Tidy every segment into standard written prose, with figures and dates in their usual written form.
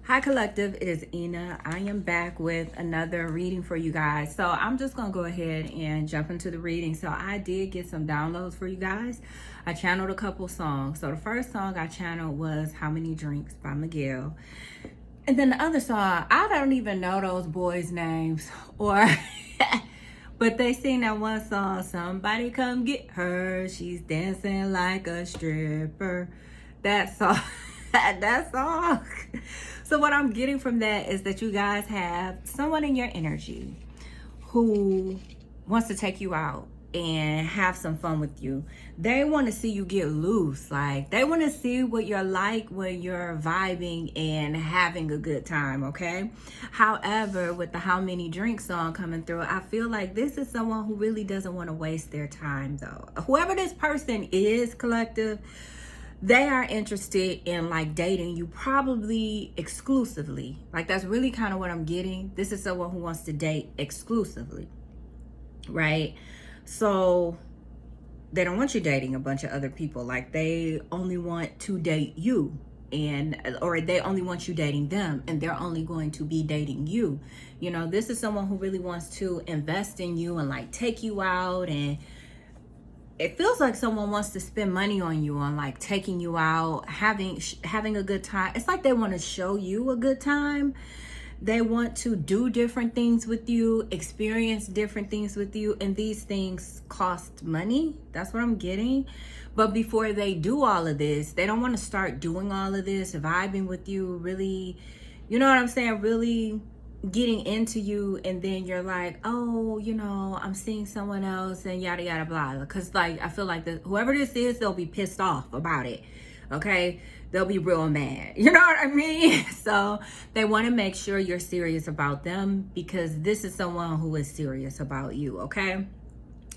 Hi Collective, it is Ina. I am back with another reading for you guys. So I'm just going to go ahead and jump into the reading. So I did get some downloads for you guys. I channeled a couple songs. So the first song I channeled was How Many Drinks by Miguel. And then the other song, I don't even know those boys' names or but they sing that one song, Somebody Come Get Her, She's Dancing Like a Stripper. That song. That song. So what I'm getting from that is that you guys have someone in your energy who wants to take you out and have some fun with you. They want to see you get loose. Like, they want to see what you're like when you're vibing and having a good time, okay? However, with the How Many Drinks song coming through, I feel like this is someone who really doesn't want to waste their time, though. Whoever this person is, Collective, they are interested in like dating you, probably exclusively. Like, that's really kind of what I'm getting. This is someone who wants to date exclusively, right? So they don't want you dating a bunch of other people. Like, they only want to date you, or they only want you dating them, and they're only going to be dating you. You know, this is someone who really wants to invest in you and like take you out, and it feels like someone wants to spend money on you, on like taking you out, having a good time. It's like they want to show you a good time. They want to do different things with you, experience different things with you, and these things cost money. That's what I'm getting. But before they do all of this, they don't want to start doing all of this, vibing with you, really, you know what I'm saying, really getting into you, and then you're like, oh, you know, I'm seeing someone else and yada yada blah. Because like, I feel like whoever this is, they'll be pissed off about it, okay? They'll be real mad, you know what I mean? So they want to make sure you're serious about them, because this is someone who is serious about you, okay?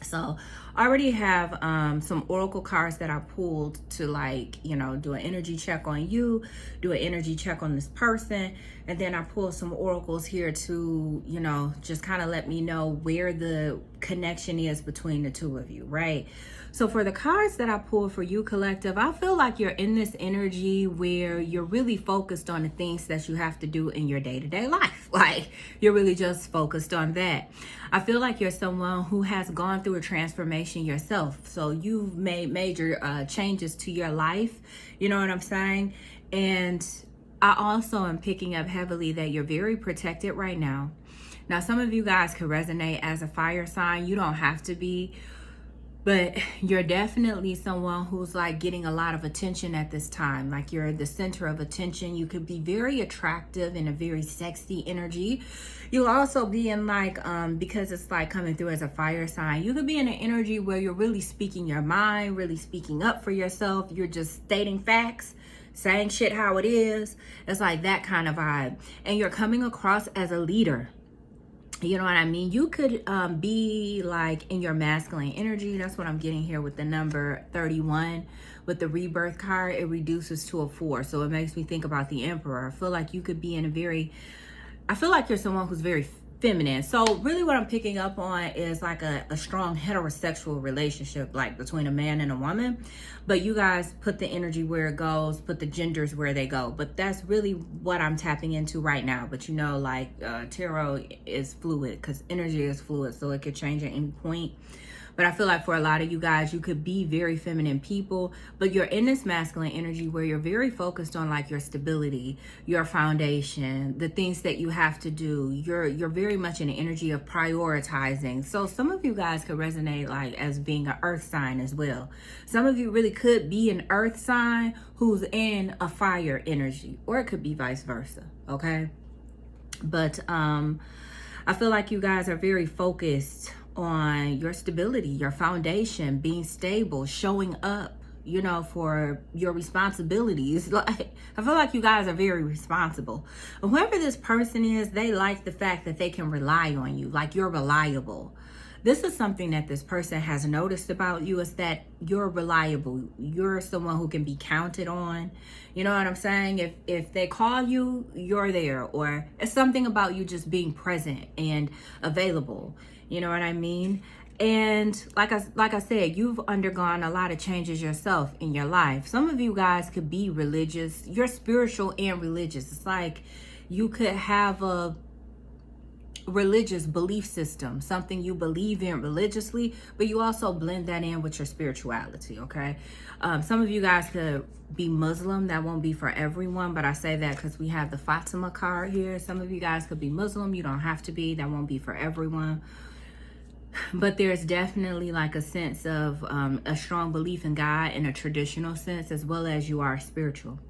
So I already have some oracle cards that I pulled to, like, you know, do an energy check on you, do an energy check on this person, and then I pulled some oracles here to, you know, just kind of let me know where the connection is between the two of you, right? So for the cards that I pulled for you, Collective, I feel like you're in this energy where you're really focused on the things that you have to do in your day-to-day life. Like, you're really just focused on that. I feel like you're someone who has gone through a transformation yourself. So you've made major changes to your life. You know what I'm saying? And I also am picking up heavily that you're very protected right now. Now, some of you guys could resonate as a fire sign. You don't have to be. But you're definitely someone who's like getting a lot of attention at this time. Like, you're the center of attention. You could be very attractive in a very sexy energy. You'll also be in like, because it's like coming through as a fire sign, you could be in an energy where you're really speaking your mind, really speaking up for yourself. You're just stating facts, saying shit how it is. It's like that kind of vibe. And you're coming across as a leader. You know what I mean? You could be like in your masculine energy. That's what I'm getting here with the number 31. With the rebirth card, it reduces to a 4. So it makes me think about the Emperor. I feel like you could be in I feel like you're someone who's very feminine. So really what I'm picking up on is like a strong heterosexual relationship, like between a man and a woman. But you guys put the energy where it goes, put the genders where they go. But that's really what I'm tapping into right now. But you know, like tarot is fluid, because energy is fluid, so it could change at any point. But I feel like for a lot of you guys, you could be very feminine people, but you're in this masculine energy where you're very focused on like your stability, your foundation, the things that you have to do. You're very much in the energy of prioritizing. So some of you guys could resonate like as being an earth sign as well. Some of you really could be an earth sign who's in a fire energy, or it could be vice versa, okay? But I feel like you guys are very focused on your stability, your foundation, being stable, showing up, you know, for your responsibilities. Like, I feel like you guys are very responsible. Whoever this person is, they like the fact that they can rely on you, like you're reliable. This is something that this person has noticed about you, is that you're reliable. You're someone who can be counted on. You know what I'm saying? If they call you, you're there. Or it's something about you just being present and available. You know what I mean? And like I said, you've undergone a lot of changes yourself in your life. Some of you guys could be religious. You're spiritual and religious. It's like you could have a religious belief system, something you believe in religiously, but you also blend that in with your spirituality, okay? Some of you guys could be Muslim. That won't be for everyone, but I say that because we have the Fatima card here. Some of you guys could be Muslim. You don't have to be. That won't be for everyone. But there's definitely like a sense of a strong belief in God in a traditional sense, as well as you are spiritual.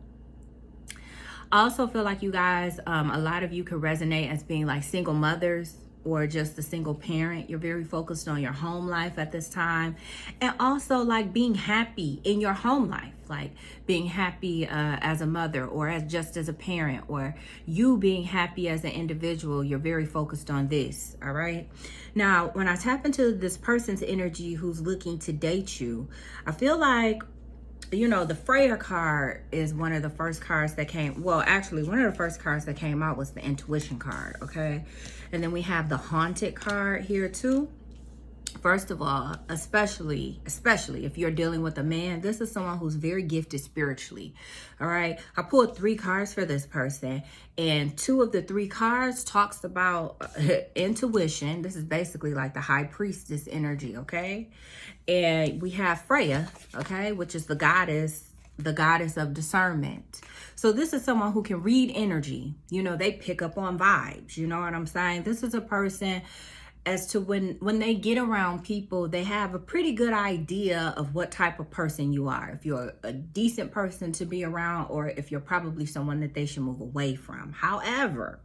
I also feel like you guys, a lot of you could resonate as being like single mothers or just a single parent. You're very focused on your home life at this time. And also like being happy in your home life, like being happy as a mother or as a parent, or you being happy as an individual. You're very focused on this, all right? Now, when I tap into this person's energy who's looking to date you, I feel like, you know, the Freya card is one of the first cards that came. Well, actually, one of the first cards that came out was the intuition card, okay? And then we have the haunted card here too. First of all, especially if you're dealing with a man, this is someone who's very gifted spiritually, all right? I pulled 3 cards for this person, and 2 of the 3 cards talks about intuition. This is basically like the high priestess energy, okay? And we have Freya, okay, which is the goddess of discernment. So this is someone who can read energy. You know, they pick up on vibes. You know what I'm saying? This is a person as to when they get around people, they have a pretty good idea of what type of person you are. If you're a decent person to be around, or if you're probably someone that they should move away from. However,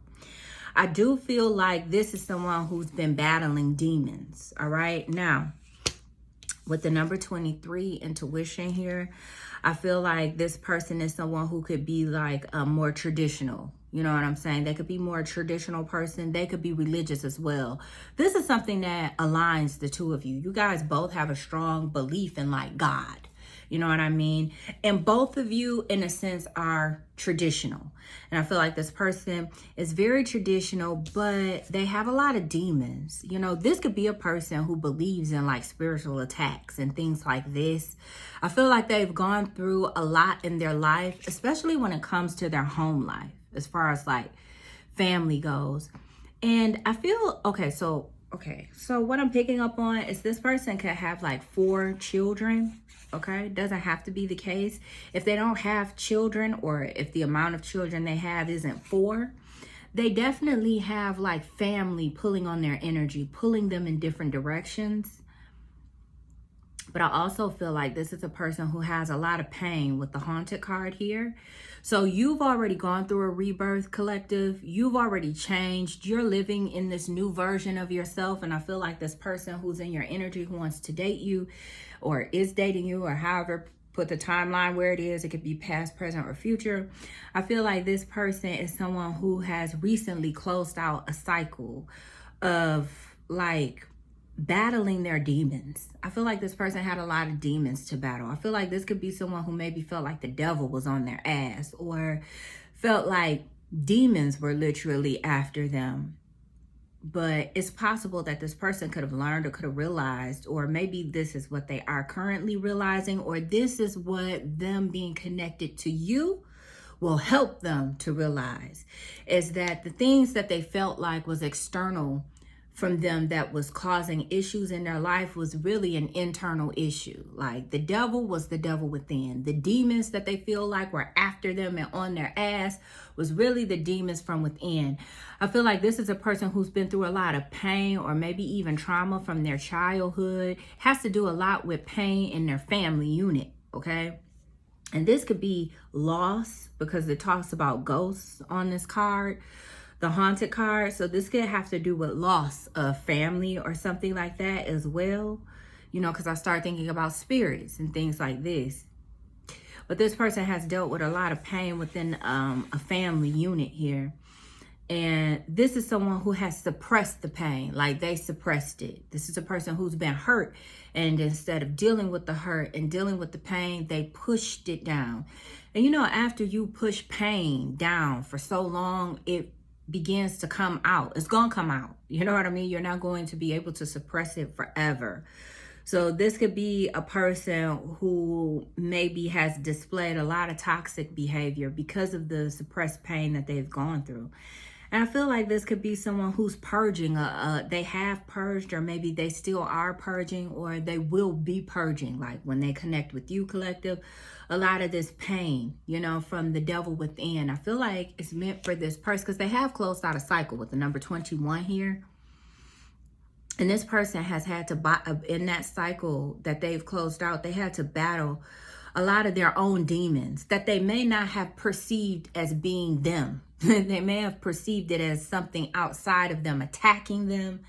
I do feel like this is someone who's been battling demons. All right. Now, with the number 23 intuition here, I feel like this person is someone who could be like more traditional. You know what I'm saying? They could be more traditional person. They could be religious as well. This is something that aligns the two of you. You guys both have a strong belief in like God. You know what I mean? And both of you, in a sense, are traditional. And I feel like this person is very traditional, but they have a lot of demons. You know, this could be a person who believes in like spiritual attacks and things like this. I feel like they've gone through a lot in their life, especially when it comes to their home life, as far as like family goes. And I feel, so what I'm picking up on is this person could have like 4 children. Okay, doesn't have to be the case. If they don't have children, or if the amount of children they have isn't 4, they definitely have like family pulling on their energy, pulling them in different directions. But I also feel like this is a person who has a lot of pain with the haunted card here. So you've already gone through a rebirth, collective. You've already changed. You're living in this new version of yourself. And I feel like this person who's in your energy, who wants to date you or is dating you, or however, put the timeline where it is. It could be past, present, or future. I feel like this person is someone who has recently closed out a cycle of like battling their demons. I feel like this person had a lot of demons to battle. I feel like this could be someone who maybe felt like the devil was on their ass, or felt like demons were literally after them. But it's possible that this person could have learned or could have realized, or maybe this is what they are currently realizing, or this is what them being connected to you will help them to realize, is that the things that they felt like was external from them that was causing issues in their life was really an internal issue. Like the devil was the devil within. The demons that they feel like were after them and on their ass was really the demons from within. I feel like this is a person who's been through a lot of pain, or maybe even trauma from their childhood. Has to do a lot with pain in their family unit, okay? And this could be loss, because it talks about ghosts on this card, the haunted card. So this could have to do with loss of family or something like that as well. You know, because I start thinking about spirits and things like this. But this person has dealt with a lot of pain within a family unit here. And this is someone who has suppressed the pain, like they suppressed it. This is a person who's been hurt, and instead of dealing with the hurt and dealing with the pain, they pushed it down. And you know, after you push pain down for so long, it begins to come out. It's going to come out. You know what I mean? You're not going to be able to suppress it forever. So this could be a person who maybe has displayed a lot of toxic behavior because of the suppressed pain that they've gone through. And I feel like this could be someone who's purging. They have purged, or maybe they still are purging, or they will be purging. Like when they connect with you, collective, a lot of this pain, you know, from the devil within. I feel like it's meant for this person because they have closed out a cycle with the number 21 here. And this person has had to, in that cycle that they've closed out, they had to battle a lot of their own demons that they may not have perceived as being them. They may have perceived it as something outside of them attacking them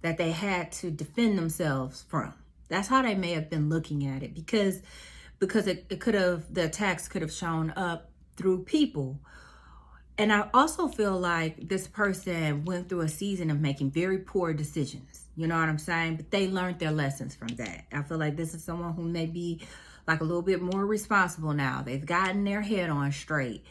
that they had to defend themselves from. That's how they may have been looking at it, because it could have, the attacks could have shown up through people. And I also feel like this person went through a season of making very poor decisions. You know what I'm saying? But they learned their lessons from that. I feel like this is someone who may be like a little bit more responsible now. They've gotten their head on straight.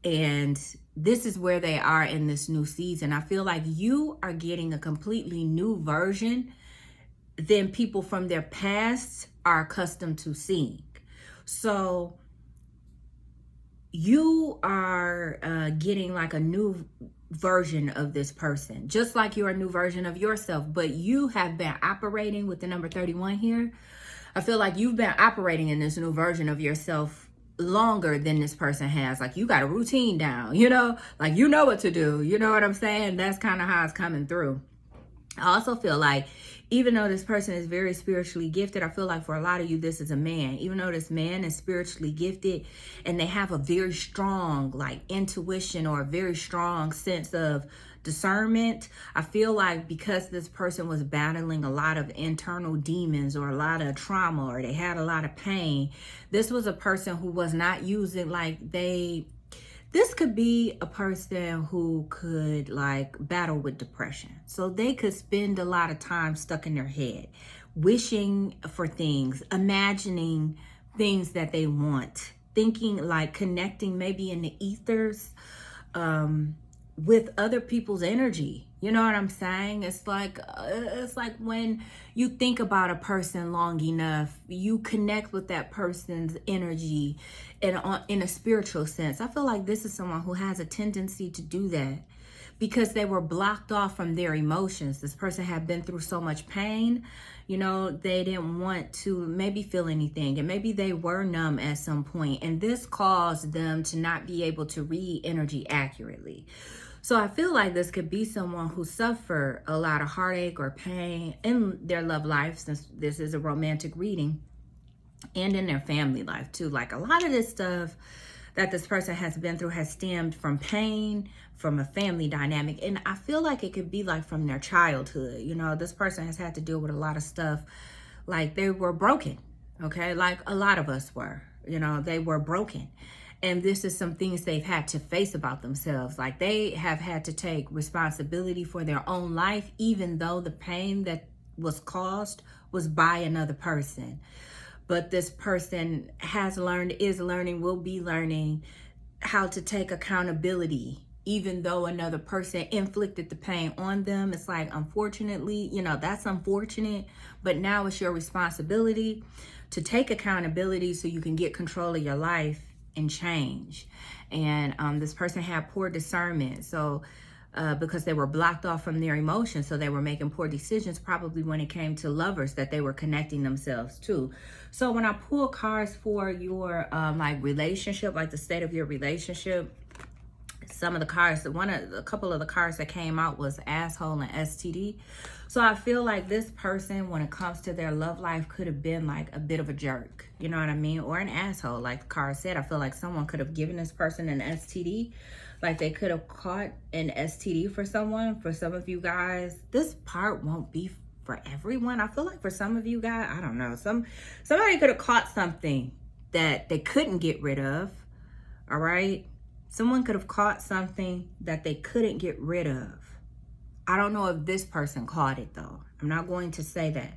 And this is where they are in this new season. I feel like you are getting a completely new version than people from their past are accustomed to seeing. So you are getting like a new version of this person, just like you're a new version of yourself. But you have been operating with the number 31 here. I feel like you've been operating in this new version of yourself longer than this person has. Like you got a routine down, you know, like you know what to do. You know what I'm saying? That's kind of how it's coming through. I also feel like even though this person is very spiritually gifted, I feel like for a lot of you, this is a man. Even though this man is spiritually gifted and they have a very strong like intuition or a very strong sense of discernment, I feel like because this person was battling a lot of internal demons or a lot of trauma, or they had a lot of pain, this was a person who was not using this could be a person who could like battle with depression. So they could spend a lot of time stuck in their head, wishing for things, imagining things that they want, thinking like connecting maybe in the ethers with other people's energy. You know what I'm saying? It's like when you think about a person long enough, you connect with that person's energy in a spiritual sense. I feel like this is someone who has a tendency to do that because they were blocked off from their emotions. This person had been through so much pain, you know, they didn't want to maybe feel anything, and maybe they were numb at some point, and this caused them to not be able to read energy accurately. So I feel like this could be someone who suffered a lot of heartache or pain in their love life, since this is a romantic reading, and in their family life too. Like a lot of this stuff that this person has been through has stemmed from pain, from a family dynamic. And I feel like it could be like from their childhood. You know, this person has had to deal with a lot of stuff. Like they were broken, okay? Like a lot of us were, you know, they were broken. And this is some things they've had to face about themselves. Like they have had to take responsibility for their own life, even though the pain that was caused was by another person. But this person has learned, is learning, will be learning how to take accountability, even though another person inflicted the pain on them. It's like, unfortunately, you know, that's unfortunate, but now it's your responsibility to take accountability so you can get control of your life and change. And this person had poor discernment. So because they were blocked off from their emotions, so they were making poor decisions, probably when it came to lovers that they were connecting themselves to. So when I pull cards for your like relationship, like the state of your relationship, some of the cards, a couple of the cards that came out was asshole and STD. So I feel like this person, when it comes to their love life, could have been like a bit of a jerk, you know what I mean? Or an asshole, like the card said. I feel like someone could have given this person an STD. Like they could have caught an STD for someone. For some of you guys, this part won't be for everyone. I feel like for some of you guys, I don't know, somebody could have caught something that they couldn't get rid of. All right, someone could have caught something that they couldn't get rid of. I don't know if this person caught it though. I'm not going to say that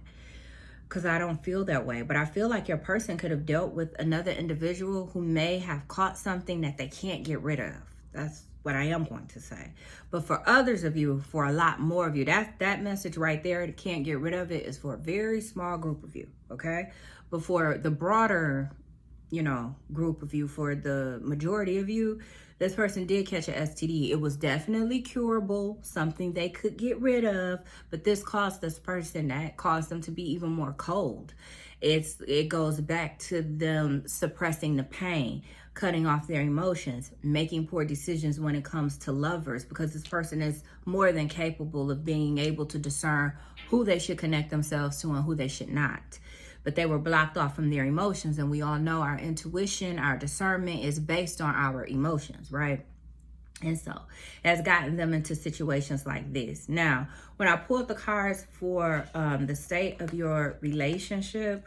because I don't feel that way, but I feel like your person could have dealt with another individual who may have caught something that they can't get rid of. That's what I am going to say. But for others of you, for a lot more of you, that message right there, that can't get rid of it, is for a very small group of you, okay? But for the broader, group of you, for the majority of you, this person did catch an STD. It was definitely curable, something they could get rid of, but this caused this person, that caused them to be even more cold. It goes back to them suppressing the pain, cutting off their emotions, making poor decisions when it comes to lovers, because this person is more than capable of being able to discern who they should connect themselves to and who they should not. But they were blocked off from their emotions, and we all know our intuition, our discernment is based on our emotions, right? And so it has gotten them into situations like this. Now, when I pulled the cards for the state of your relationship,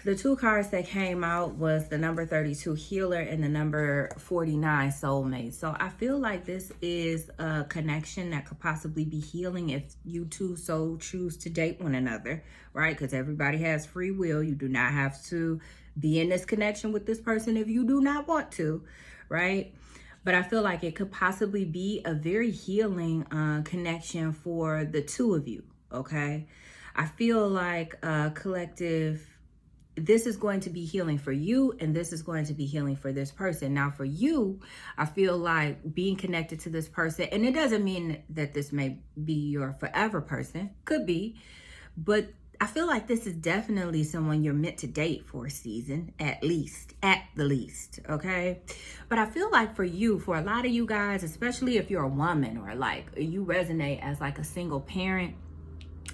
the two cards that came out was the number 32 healer and the number 49 soulmate. So I feel like this is a connection that could possibly be healing if you two so choose to date one another, right? Because everybody has free will. You do not have to be in this connection with this person if you do not want to, right? But I feel like it could possibly be a very healing connection for the two of you, okay? I feel like collective, this is going to be healing for you, and this is going to be healing for this person. Now for you, I feel like being connected to this person, and it doesn't mean that this may be your forever person, could be, but I feel like this is definitely someone you're meant to date for a season, at the least, okay? But I feel like for you, for a lot of you guys, especially if you're a woman or like you resonate as like a single parent,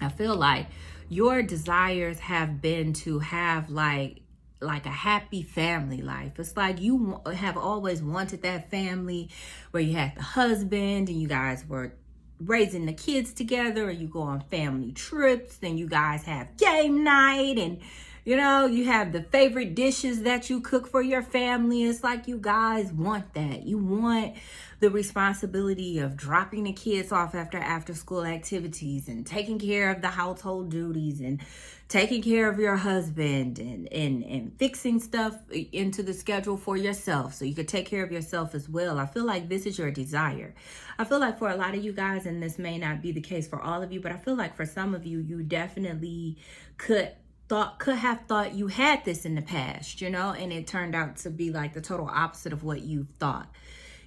I feel like your desires have been to have like a happy family life. It's like you have always wanted that family where you had the husband and you guys were raising the kids together, or you go on family trips, then you guys have game night, and you have the favorite dishes that you cook for your family. It's like you guys want that. You want the responsibility of dropping the kids off after school activities and taking care of the household duties and taking care of your husband and fixing stuff into the schedule for yourself so you could take care of yourself as well. I feel like this is your desire. I feel like for a lot of you guys, and this may not be the case for all of you, but I feel like for some of you, you definitely could have thought you had this in the past, and it turned out to be like the total opposite of what you thought.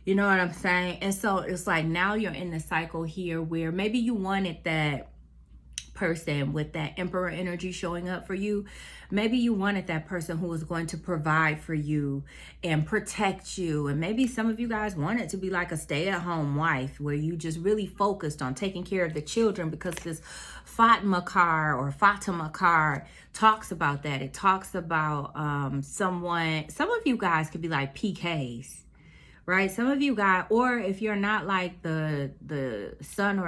You know what I'm saying? And so it's like now you're in the cycle here where maybe you wanted that person with that emperor energy showing up for you. Maybe you wanted that person who was going to provide for you and protect you. And maybe some of you guys wanted to be like a stay-at-home wife where you just really focused on taking care of the children, because this Fatima card talks about that. It talks about some of you guys could be like PKs. Right? Some of you guys, or if you're not like the son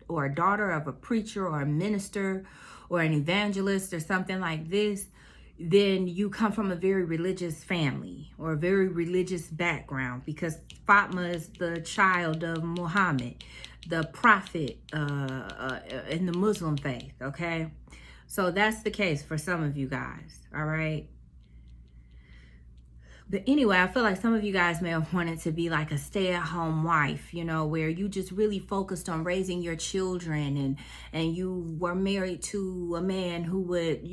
or daughter of a preacher or a minister or an evangelist or something like this, then you come from a very religious family or a very religious background, because Fatima is the child of Muhammad, the prophet in the Muslim faith, okay? So that's the case for some of you guys, all right? But anyway, I feel like some of you guys may have wanted to be like a stay-at-home wife, where you just really focused on raising your children and you were married to a man who would,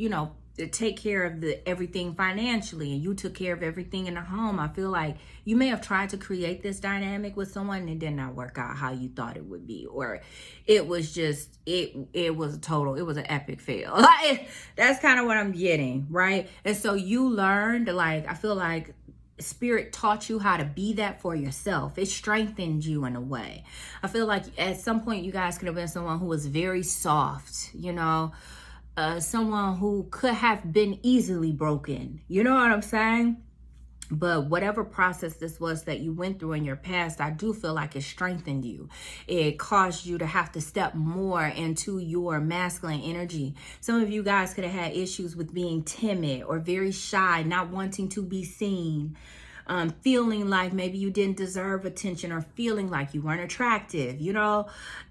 take care of everything financially, and you took care of everything in the home. I feel like you may have tried to create this dynamic with someone and it did not work out how you thought it would be, or it was just, it was an epic fail. Like, that's kind of what I'm getting, right? And so you learned, I feel like Spirit taught you how to be that for yourself. It strengthened you in a way. I feel like at some point you guys could have been someone who was very soft, someone who could have been easily broken. You know what I'm saying? But whatever process this was that you went through in your past, I do feel like it strengthened you. It caused you to have to step more into your masculine energy. Some of you guys could have had issues with being timid or very shy, not wanting to be seen, feeling like maybe you didn't deserve attention, or feeling like you weren't attractive,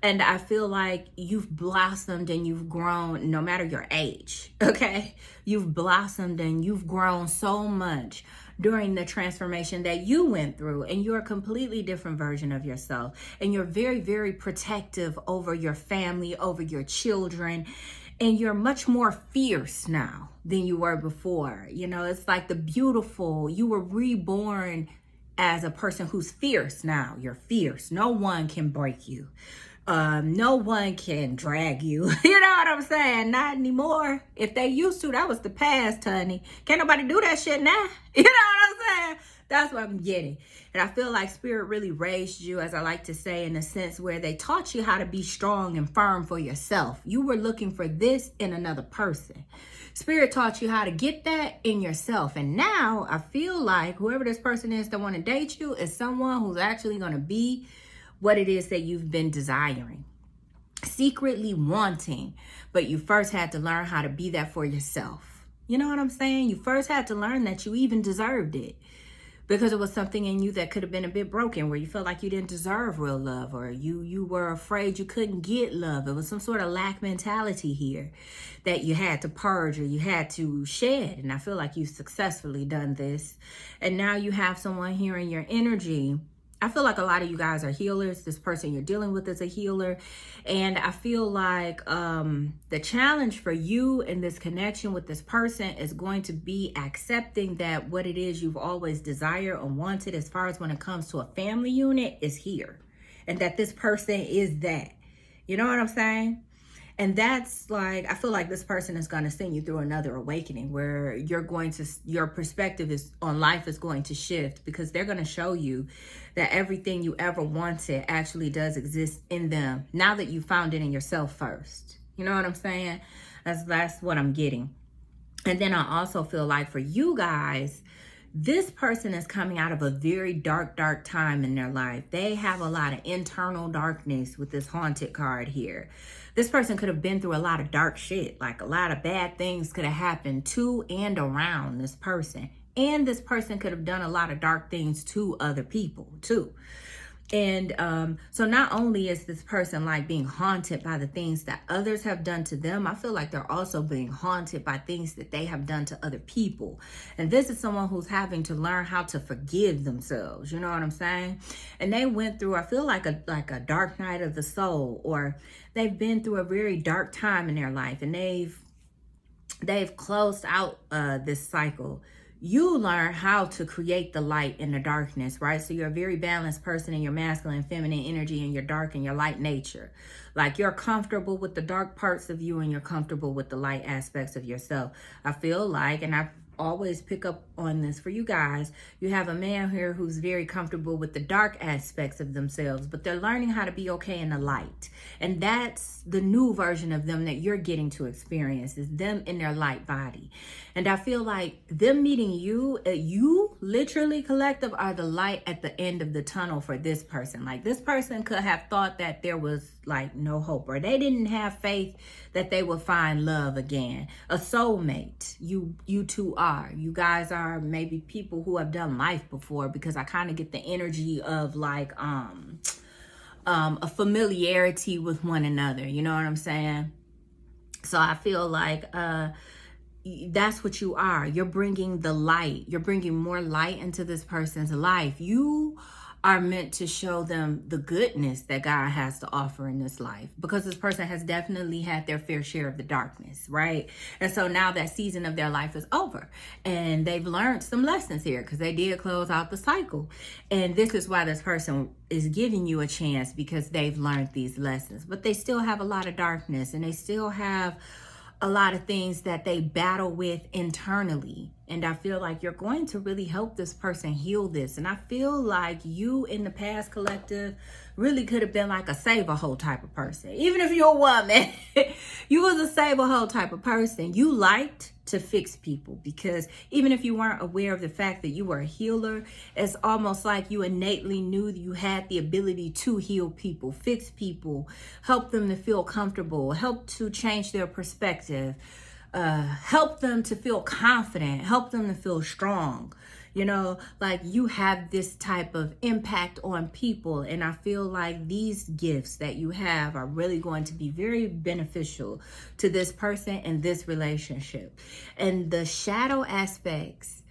And I feel like you've blossomed and you've grown, no matter your age, okay? You've blossomed and you've grown so much during the transformation that you went through, and you're a completely different version of yourself, and you're very, very protective over your family, over your children, and you're much more fierce now than you were before. You know, it's like you were reborn as a person who's fierce now. You're fierce. No one can break you. No one can drag you. You know what I'm saying? Not anymore. If they used to, that was the past, honey. Can't nobody do that shit now. You know what I'm saying? That's what I'm getting. And I feel like Spirit really raised you, as I like to say, in a sense where they taught you how to be strong and firm for yourself. You were looking for this in another person. Spirit taught you how to get that in yourself. And now I feel like whoever this person is that want to date you is someone who's actually going to be what it is that you've been desiring, secretly wanting, but you first had to learn how to be that for yourself. You know what I'm saying? You first had to learn that you even deserved it, because it was something in you that could have been a bit broken, where you felt like you didn't deserve real love, or you were afraid you couldn't get love. It was some sort of lack mentality here that you had to purge, or you had to shed. And I feel like you've successfully done this. And now you have someone here in your energy. I feel like a lot of you guys are healers. This person you're dealing with is a healer. And I feel like the challenge for you in this connection with this person is going to be accepting that what it is you've always desired and wanted, as far as when it comes to a family unit, is here. And that this person is that. You know what I'm saying? And that's like, I feel like this person is going to send you through another awakening, where your perspective on life is going to shift, because they're going to show you that everything you ever wanted actually does exist in them, now that you found it in yourself first. You know what I'm saying? That's what I'm getting. And then I also feel like for you guys, this person is coming out of a very dark time in their life. They have a lot of internal darkness with this haunted card here. This person could have been through a lot of dark shit. Like, a lot of bad things could have happened to and around this person. And this person could have done a lot of dark things to other people too. And so not only is this person like being haunted by the things that others have done to them, I feel like they're also being haunted by things that they have done to other people. And this is someone who's having to learn how to forgive themselves. You know what I'm saying? And they went through, I feel like a dark night of the soul, or they've been through a very dark time in their life, and they've closed out this cycle. You learn how to create the light in the darkness, right? So you're a very balanced person in your masculine, feminine energy, and your dark and your light nature. Like, you're comfortable with the dark parts of you, and you're comfortable with the light aspects of yourself. I feel like, and I always pick up on this for you guys, you have a man here who's very comfortable with the dark aspects of themselves, but they're learning how to be okay in the light. And that's the new version of them that you're getting to experience, is them in their light body. And I feel like them meeting you, you literally, collective, are the light at the end of the tunnel for this person. Like, this person could have thought that there was like no hope, or they didn't have faith that they would find love again. A soulmate, you two are. You guys are maybe people who have done life before, because I kind of get the energy of like a familiarity with one another. You know what I'm saying? So I feel like that's what you are. You're bringing the light. You're bringing more light into this person's life. You are meant to show them the goodness that God has to offer in this life, because this person has definitely had their fair share of the darkness, right? And so now that season of their life is over, and they've learned some lessons here, because they did close out the cycle. And this is why this person is giving you a chance, because they've learned these lessons. But they still have a lot of darkness, and they still have a lot of things that they battle with internally. And I feel like you're going to really help this person heal this. And I feel like you in the past, collective, really could have been like a save-a-hole type of person. Even if you're a woman, you was a save-a-hole type of person. You liked to fix people, because even if you weren't aware of the fact that you were a healer, it's almost like you innately knew you had the ability to heal people, fix people, help them to feel comfortable, help to change their perspective, help them to feel confident, help them to feel strong. You know, like, you have this type of impact on people. And I feel like these gifts that you have are really going to be very beneficial to this person and this relationship. And the shadow aspects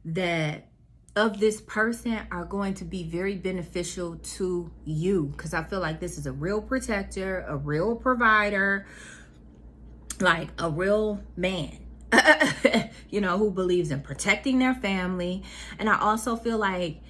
that of this person are going to be very beneficial to you, because I feel like this is a real protector, a real provider, like a real man, you know, who believes in protecting their family. And I also feel like,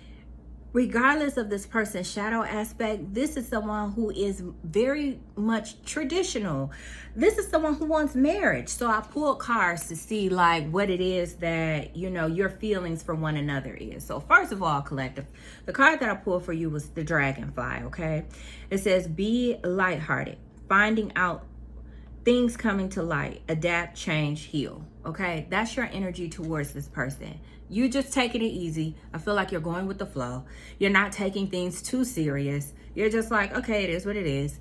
regardless of this person's shadow aspect, this is someone who is very much traditional. This is someone who wants marriage. So I pulled cards to see like what it is that, you know, your feelings for one another is. So first of all, collective, the card that I pulled for you was the dragonfly, okay? It says, be lighthearted, finding out things coming to light, adapt, change, heal. Okay, that's your energy towards this person. You just taking it easy. I feel like you're going with the flow. You're not taking things too serious. You're just like, okay, it is what it is.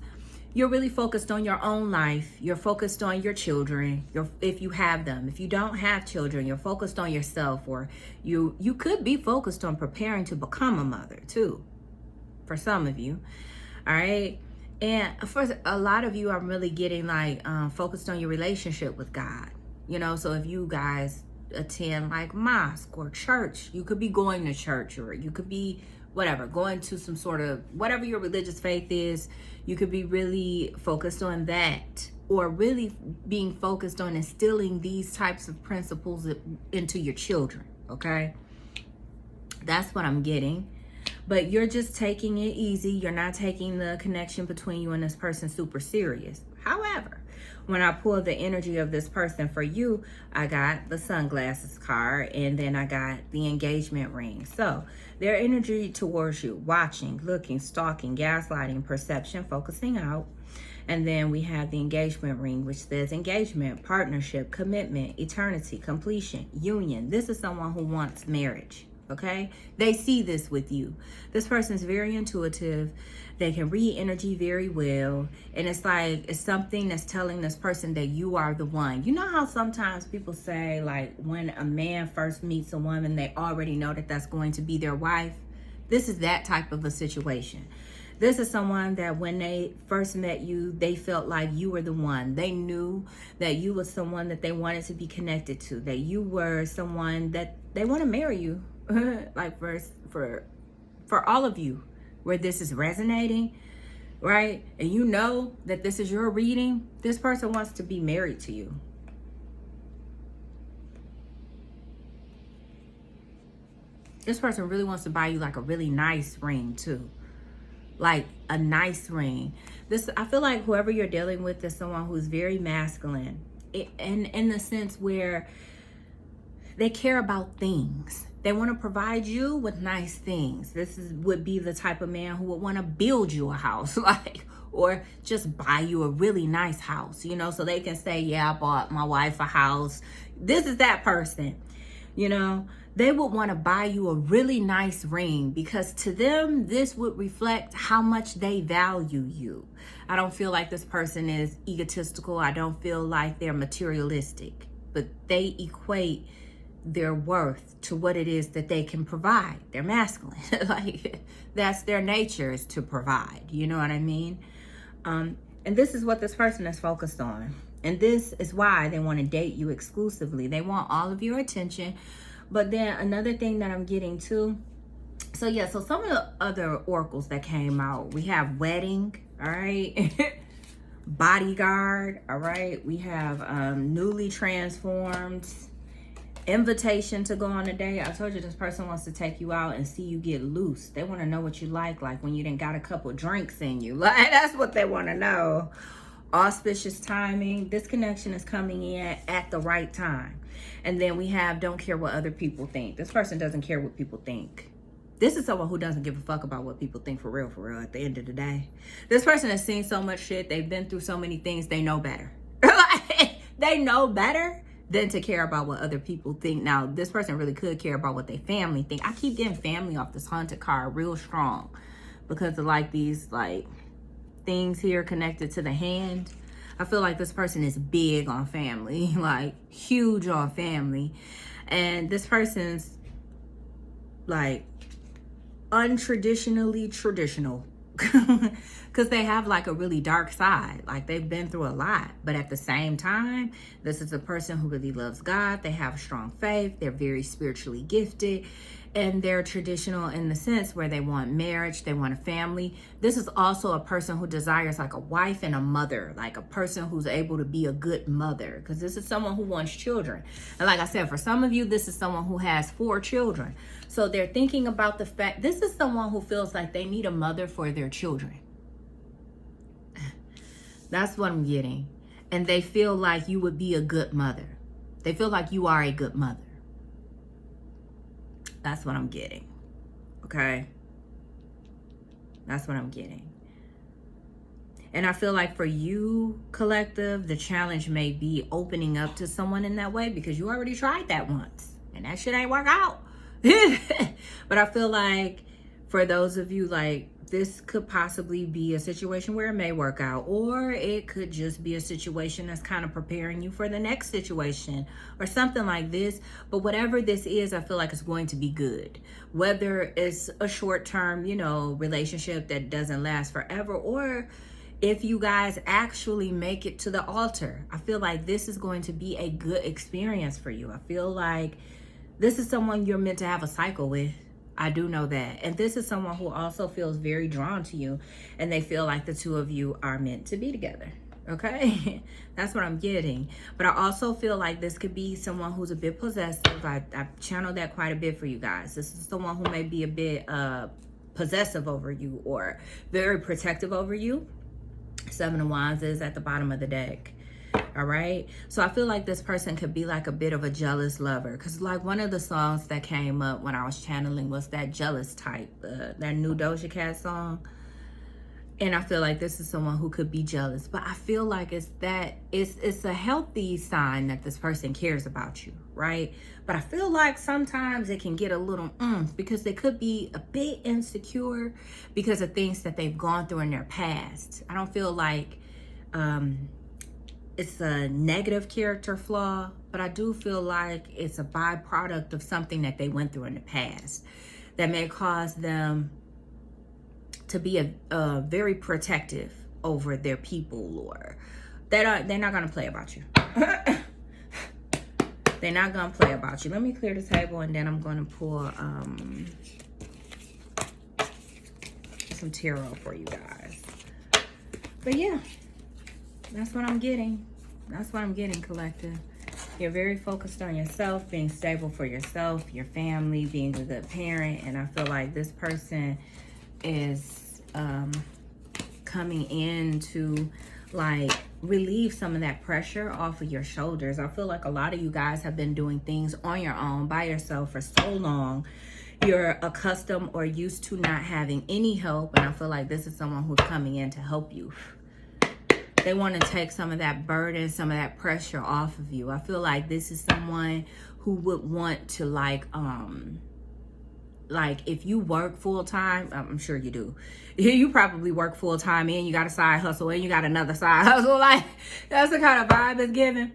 You're really focused on your own life. You're focused on your children. If you have them. If you don't have children, you're focused on yourself, or you could be focused on preparing to become a mother too, for some of you. All right. And for a lot of you, I'm really getting like focused on your relationship with God. You know, so if you guys attend like mosque or church, you could be going to church, or you could be whatever, going to some sort of whatever your religious faith is. You could be really focused on that, or really being focused on instilling these types of principles into your children. Okay, that's what I'm getting. But you're just taking it easy. You're not taking the connection between you and this person super serious. However, when I pulled the energy of this person for you, I got the sunglasses card, and then I got the engagement ring. So their energy towards you: watching, looking, stalking, gaslighting, perception, focusing out. And then we have the engagement ring, which says engagement, partnership, commitment, eternity, completion, union. This is someone who wants marriage. Okay, they see this with you. This person is very intuitive. They can read energy very well. And it's like, it's something that's telling this person that you are the one. You know how sometimes people say, like, when a man first meets a woman, they already know that that's going to be their wife. This is that type of a situation. This is someone that when they first met you, they felt like you were the one. They knew that you were someone that they wanted to be connected to, that you were someone that they want to marry you. Like for all of you where this is resonating, right? And you know that this is your reading. This person wants to be married to you. This person really wants to buy you like a really nice ring too. Like a nice ring. I feel like whoever you're dealing with is someone who's very masculine. And in the sense where they care about things. They want to provide you with nice things. Would be the type of man who would want to build you a house, like, or just buy you a really nice house, you know, so they can say, yeah, I bought my wife a house. This is that person, you know. They would want to buy you a really nice ring, because to them, this would reflect how much they value you. I don't feel like this person is egotistical. I don't feel like they're materialistic, but they equate their worth to what it is that they can provide. They're masculine. Like, that's their nature, is to provide. You know what I mean? And this is what this person is focused on. And this is why they want to date you exclusively. They want all of your attention. But then another thing that I'm getting too. So yeah, so some of the other oracles that came out, we have wedding, all right? Bodyguard, all right? We have newly transformed, invitation to go on a date. I told you this person wants to take you out and see you get loose. They want to know what you like when you done got a couple drinks in you. Like, that's what they want to know. Auspicious timing. This connection is coming in at the right time. And then we have don't care what other people think. This person doesn't care what people think. This is someone who doesn't give a fuck about what people think for real at the end of the day. This person has seen so much shit. They've been through so many things. They know better. They know better than to care about what other people think. Now, this person really could care about what their family think. I keep getting family off this haunted card real strong because of like these like things here connected to the hand. I feel like this person is big on family, like huge on family. And this person's like untraditionally traditional. because they have like a really dark side. Like they've been through a lot, but at the same time, this is a person who really loves God. They have strong faith. They're very spiritually gifted, and they're traditional in the sense where they want marriage, they want a family. This is also a person who desires like a wife and a mother, like a person who's able to be a good mother, because this is someone who wants children. And like I said, for some of you, this is someone who has 4 children. So they're thinking about the fact, this is someone who feels like they need a mother for their children. That's what I'm getting. And they feel like you would be a good mother. They feel like you are a good mother. That's what I'm getting. Okay? That's what I'm getting. And I feel like for you, collective, the challenge may be opening up to someone in that way, because you already tried that once and that shit ain't work out. But I feel like for those of you, like, this could possibly be a situation where it may work out, or it could just be a situation that's kind of preparing you for the next situation or something like this. But whatever this is, I feel like it's going to be good. Whether it's a short-term, you know, relationship that doesn't last forever, or if you guys actually make it to the altar, I feel like this is going to be a good experience for you. I feel like this is someone you're meant to have a cycle with. I do know that. And this is someone who also feels very drawn to you, and they feel like the two of you are meant to be together. Okay? That's what I'm getting. But I also feel like this could be someone who's a bit possessive. I've channeled that quite a bit for you guys. This is someone who may be a bit possessive over you, or very protective over you. 7 of Wands is at the bottom of the deck. All right, so I feel like this person could be like a bit of a jealous lover, because like one of the songs that came up when I was channeling was that Jealous Type, that new Doja Cat song. And I feel like this is someone who could be jealous, but I feel like it's a healthy sign that this person cares about you, right? But I feel like sometimes it can get a little because they could be a bit insecure because of things that they've gone through in their past. I don't feel like it's a negative character flaw, but I do feel like it's a byproduct of something that they went through in the past that may cause them to be a very protective over their people, or they're not gonna play about you. They're not gonna play about you. Let me clear the table, and then I'm gonna pull some tarot for you guys. But yeah, that's what I'm getting. That's what I'm getting, collective. You're very focused on yourself, being stable for yourself, your family, being a good parent. And I feel like this person is coming in to like relieve some of that pressure off of your shoulders. I feel like a lot of you guys have been doing things on your own, by yourself, for so long. You're accustomed or used to not having any help. And I feel like this is someone who's coming in to help you. They want to take some of that burden, some of that pressure off of you. I feel like this is someone who would want to like if you work full time, I'm sure you do. You probably work full time and you got a side hustle and you got another side hustle. Like, that's the kind of vibe it's giving.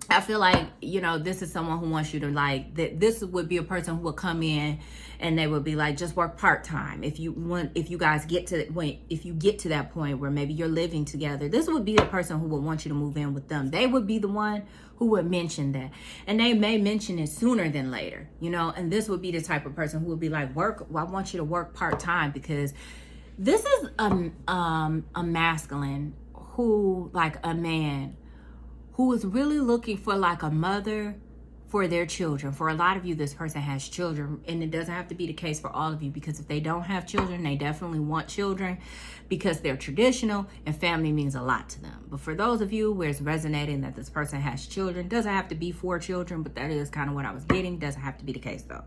I feel like, you know, this is someone who wants you to like, this would be a person who would come in and they would be like, just work part-time. If you guys get to that point where maybe you're living together, this would be the person who would want you to move in with them. They would be the one who would mention that. And they may mention it sooner than later, you know, and this would be the type of person who would be like, I want you to work part-time, because this is a masculine who, like a man, who is really looking for like a mother for their children. For a lot of you, this person has children, and it doesn't have to be the case for all of you, because if they don't have children, they definitely want children because they're traditional and family means a lot to them. But for those of you where it's resonating that this person has children, doesn't have to be 4 children, but that is kind of what I was getting. Doesn't have to be the case though.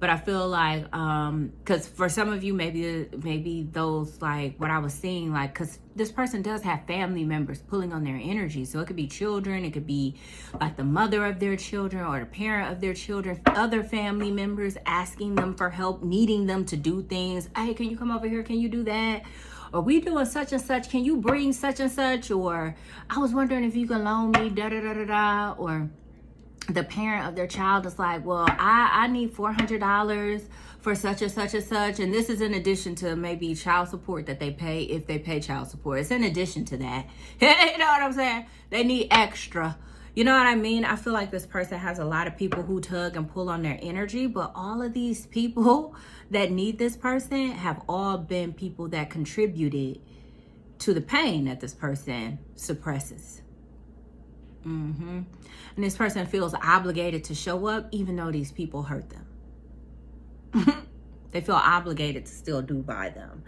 But I feel like, because for some of you, maybe those, like what I was seeing, like, because this person does have family members pulling on their energy. So it could be children, it could be like the mother of their children or the parent of their children, other family members asking them for help, needing them to do things. Hey, can you come over here? Can you do that? Or we doing such and such. Can you bring such and such? Or I was wondering if you can loan me da da da da da. Or the parent of their child is like, well, I need $400 for such and such and such. And this is in addition to maybe child support that they pay, if they pay child support. It's in addition to that. You know what I'm saying? They need extra. You know what I mean? I feel like this person has a lot of people who tug and pull on their energy, but all of these people that need this person have all been people that contributed to the pain that this person suppresses. And this person feels obligated to show up even though these people hurt them. They feel obligated to still do by them.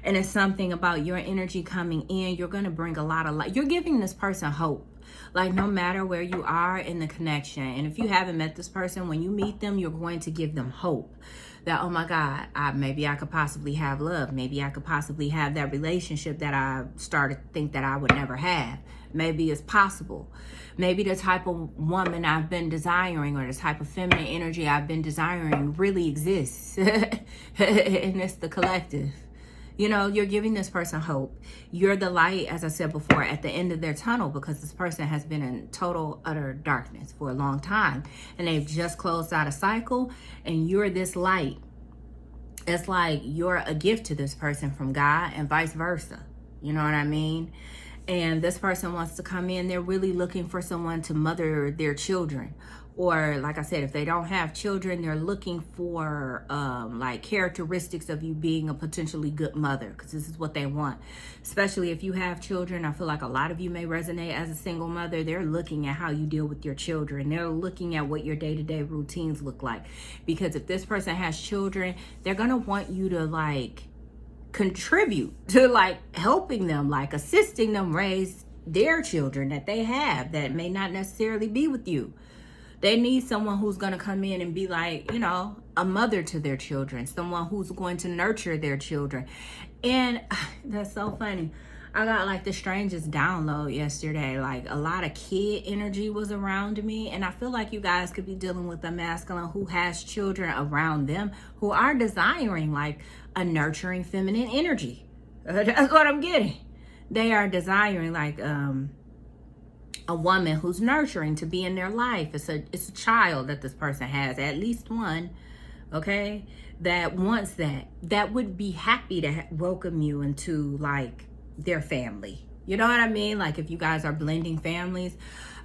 And it's something about your energy coming in. You're going to bring a lot of light. You're giving this person hope. Like, no matter where you are in the connection. And if you haven't met this person, when you meet them, you're going to give them hope. That, oh my God, maybe I could possibly have love. Maybe I could possibly have that relationship that I started to think that I would never have. Maybe it's possible. Maybe the type of woman I've been desiring, or the type of feminine energy I've been desiring, really exists. And it's the collective. You know, you're giving this person hope. You're the light, as I said before, at the end of their tunnel, because this person has been in total, utter darkness for a long time. And they've just closed out a cycle, and you're this light. It's like you're a gift to this person from God, and vice versa. You know what I mean? And this person wants to come in. They're really looking for someone to mother their children. Or, like I said, if they don't have children, they're looking for like characteristics of you being a potentially good mother, because this is what they want. Especially if you have children. I feel like a lot of you may resonate as a single mother. They're looking at how you deal with your children. They're looking at what your day-to-day routines look like. Because if this person has children, they're going to want you to, like, contribute to, like, helping them, like assisting them raise their children that they have that may not necessarily be with you. They need someone who's going to come in and be like, you know, a mother to their children, someone who's going to nurture their children. And that's so funny. I got like the strangest download yesterday. Like, a lot of kid energy was around me. And I feel like you guys could be dealing with a masculine who has children around them who are desiring like a nurturing feminine energy. That's what I'm getting. They are desiring like a woman who's nurturing to be in their life. It's a child that this person has, at least one, okay, that wants that would be happy to welcome you into like their family. You know what I mean? Like, if you guys are blending families,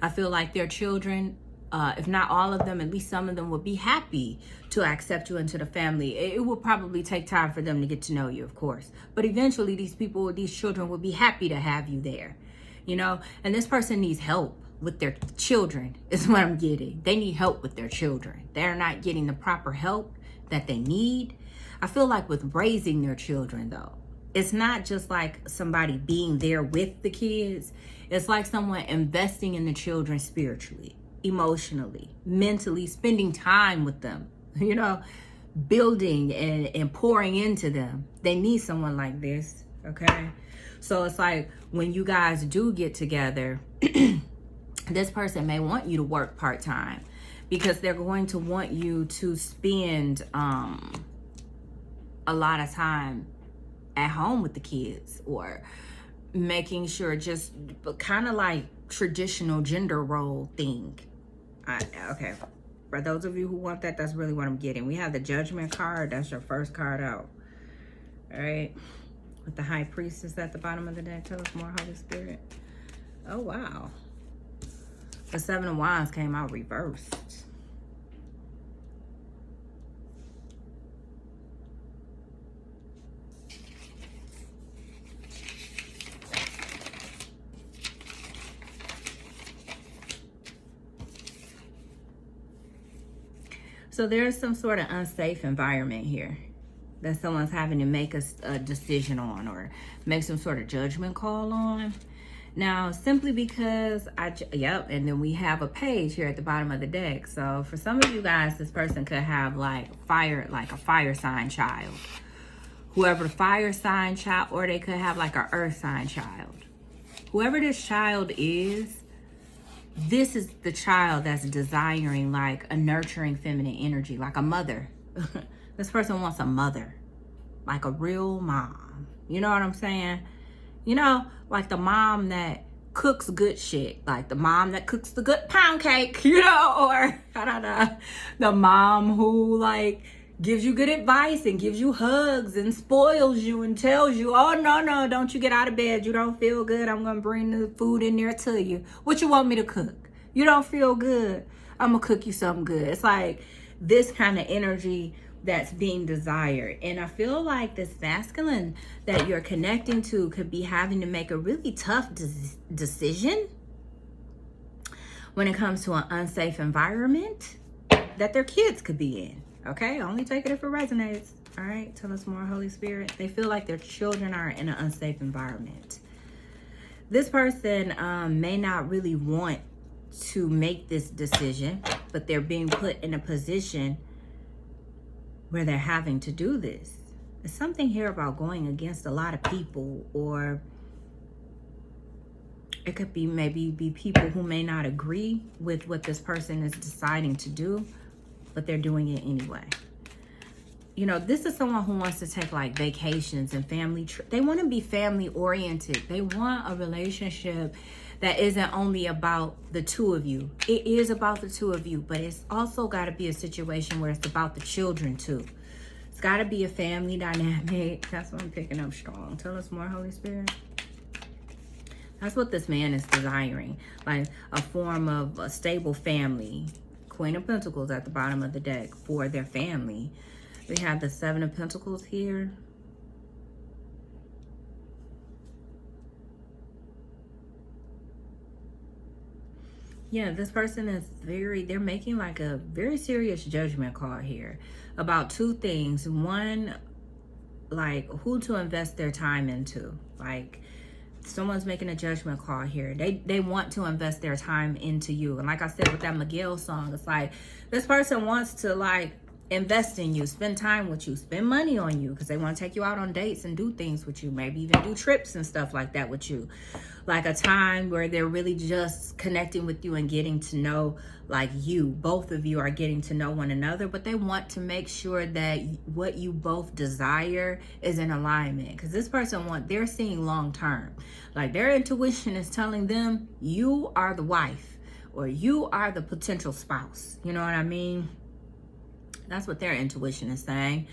I feel like their children, if not all of them, at least some of them would be happy to accept you into the family. It will probably take time for them to get to know you, of course, but eventually these children will be happy to have you there. You know, and this person needs help with their children is what I'm getting. They need help with their children. They're not getting the proper help that they need. I feel like with raising their children, though, it's not just like somebody being there with the kids. It's like someone investing in the children spiritually, emotionally, mentally, spending time with them, you know, building and pouring into them. They need someone like this, okay? So it's like when you guys do get together, this person may want you to work part-time because they're going to want you to spend a lot of time at home with the kids, or making sure, just kind of like traditional gender role thing. Okay, for those of you who want that, that's really what I'm getting. We have the Judgment card. That's your first card out. All right. With the High Priestess at the bottom of the deck. Tell us more, Holy Spirit. Oh, wow. The Seven of Wands came out reversed. So there's some sort of unsafe environment here that someone's having to make a decision on, or make some sort of judgment call on. Now, simply because and then we have a page here at the bottom of the deck. So for some of you guys, this person could have like a fire sign child. Whoever the fire sign child, or they could have like an earth sign child. Whoever this child is, this is the child that's desiring like a nurturing feminine energy, like a mother. This person wants a mother, like a real mom. You know what I'm saying? You know, like the mom that cooks good shit, like the mom that cooks the good pound cake, you know, or I don't know, the mom who like gives you good advice and gives you hugs and spoils you and tells you, oh no, don't you get out of bed, you don't feel good, I'm gonna bring the food in there to you. What you want me to cook? You don't feel good, I'm gonna cook you something good. It's like this kind of energy that's being desired. And I feel like this masculine that you're connecting to could be having to make a really tough decision when it comes to an unsafe environment that their kids could be in. Okay, only take it if it resonates. All right, tell us more, Holy Spirit. They feel like their children are in an unsafe environment. This person may not really want to make this decision, but they're being put in a position where they're having to do this. There's something here about going against a lot of people, or it could be maybe people who may not agree with what this person is deciding to do, but they're doing it anyway. You know, this is someone who wants to take like vacations and family trips. They want to be family oriented. They want a relationship that isn't only about the two of you. It is about the two of you, but it's also got to be a situation where it's about the children too. It's got to be a family dynamic. That's what I'm picking up strong. Tell us more, Holy Spirit. That's what this man is desiring, like a form of a stable family. Queen of Pentacles at the bottom of the deck for their family. We have the Seven of Pentacles here. Yeah, this person is they're making like a very serious judgment call here about two things. One, like who to invest their time into. Like someone's making a judgment call here. They want to invest their time into you. And like I said with that Miguel song, it's like this person wants to like invest in you, spend time with you, spend money on you, because they want to take you out on dates and do things with you, maybe even do trips and stuff like that with you. Like a time where they're really just connecting with you and getting to know, like you, both of you are getting to know one another, but they want to make sure that what you both desire is in alignment. Because this person they're seeing long term. Like their intuition is telling them you are the wife or you are the potential spouse. You know what I mean? That's what their intuition is saying.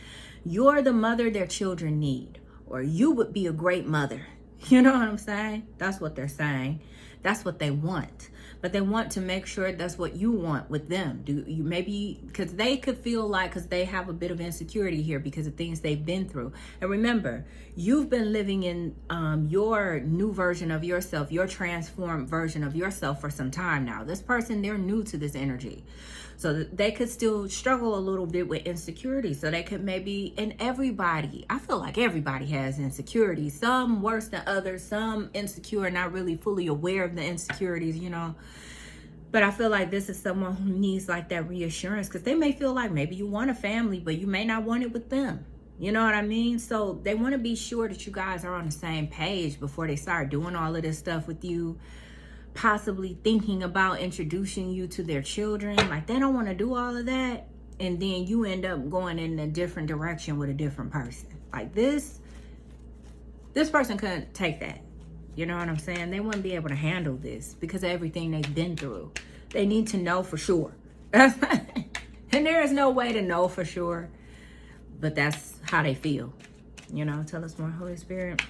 You're the mother their children need, or you would be a great mother. You know what I'm saying? That's what they're saying. That's what they want. But they want to make sure that's what you want with them. Do you maybe, because they could feel like, because they have a bit of insecurity here because of things they've been through. And remember, you've been living in your new version of yourself, your transformed version of yourself for some time now. This person, they're new to this energy. So they could still struggle a little bit with insecurity. So they could maybe, and everybody, I feel like everybody has insecurities. Some worse than others, some insecure, not really fully aware of the insecurities, you know. But I feel like this is someone who needs like that reassurance, because they may feel like maybe you want a family, but you may not want it with them. You know what I mean? So they want to be sure that you guys are on the same page before they start doing all of this stuff with you. Possibly thinking about introducing you to their children. Like they don't want to do all of that, and then you end up going in a different direction with a different person. Like this person couldn't take that. You know what I'm saying? They wouldn't be able to handle this because of everything they've been through. They need to know for sure. And there is no way to know for sure, but that's how they feel. You know, tell us more, Holy Spirit.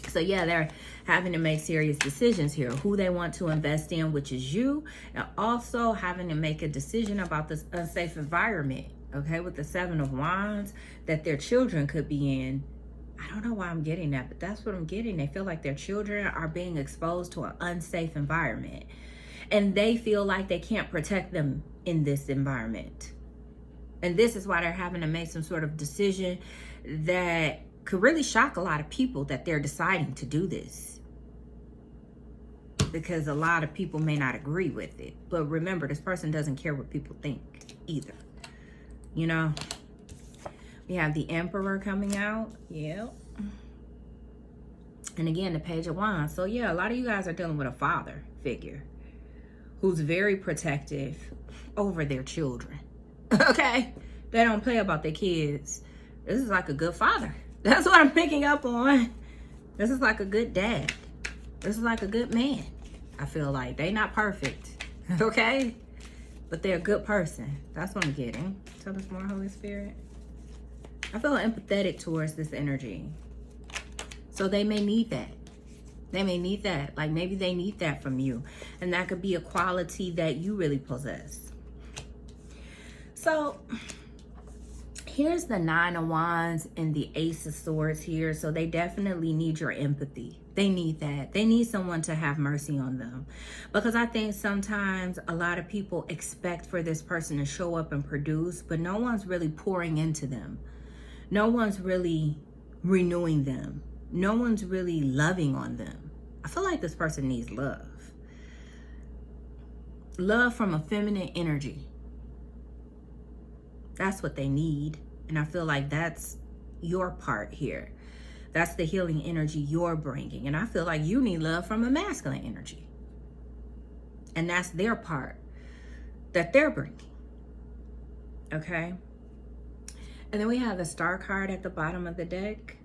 So yeah, they're having to make serious decisions here, who they want to invest in, which is you, and also having to make a decision about this unsafe environment, okay, with the Seven of Wands that their children could be in. I don't know why I'm getting that, but that's what I'm getting. They feel like their children are being exposed to an unsafe environment, and they feel like they can't protect them in this environment. And this is why they're having to make some sort of decision that could really shock a lot of people, that they're deciding to do this, because a lot of people may not agree with it. But remember, this person doesn't care what people think either. You know, we have the Emperor coming out. Yep. And again, the Page of Wands. So yeah, a lot of you guys are dealing with a father figure who's very protective over their children. Okay? They don't play about their kids. This is like a good father. That's what I'm picking up on. This is like a good dad. This is like a good man. I feel like they not perfect, okay? But they're a good person. That's what I'm getting. Tell us more, Holy Spirit. I feel empathetic towards this energy. So they may need that. They may need that. Like maybe they need that from you. And that could be a quality that you really possess. So here's the 9 of Wands and the Ace of Swords here. So they definitely need your empathy. They need that. They need someone to have mercy on them. Because I think sometimes a lot of people expect for this person to show up and produce, but no one's really pouring into them. No one's really renewing them. No one's really loving on them. I feel like this person needs love. Love from a feminine energy. That's what they need. And I feel like that's your part here. That's the healing energy you're bringing. And I feel like you need love from a masculine energy. And that's their part that they're bringing. Okay? And then we have the Star card at the bottom of the deck.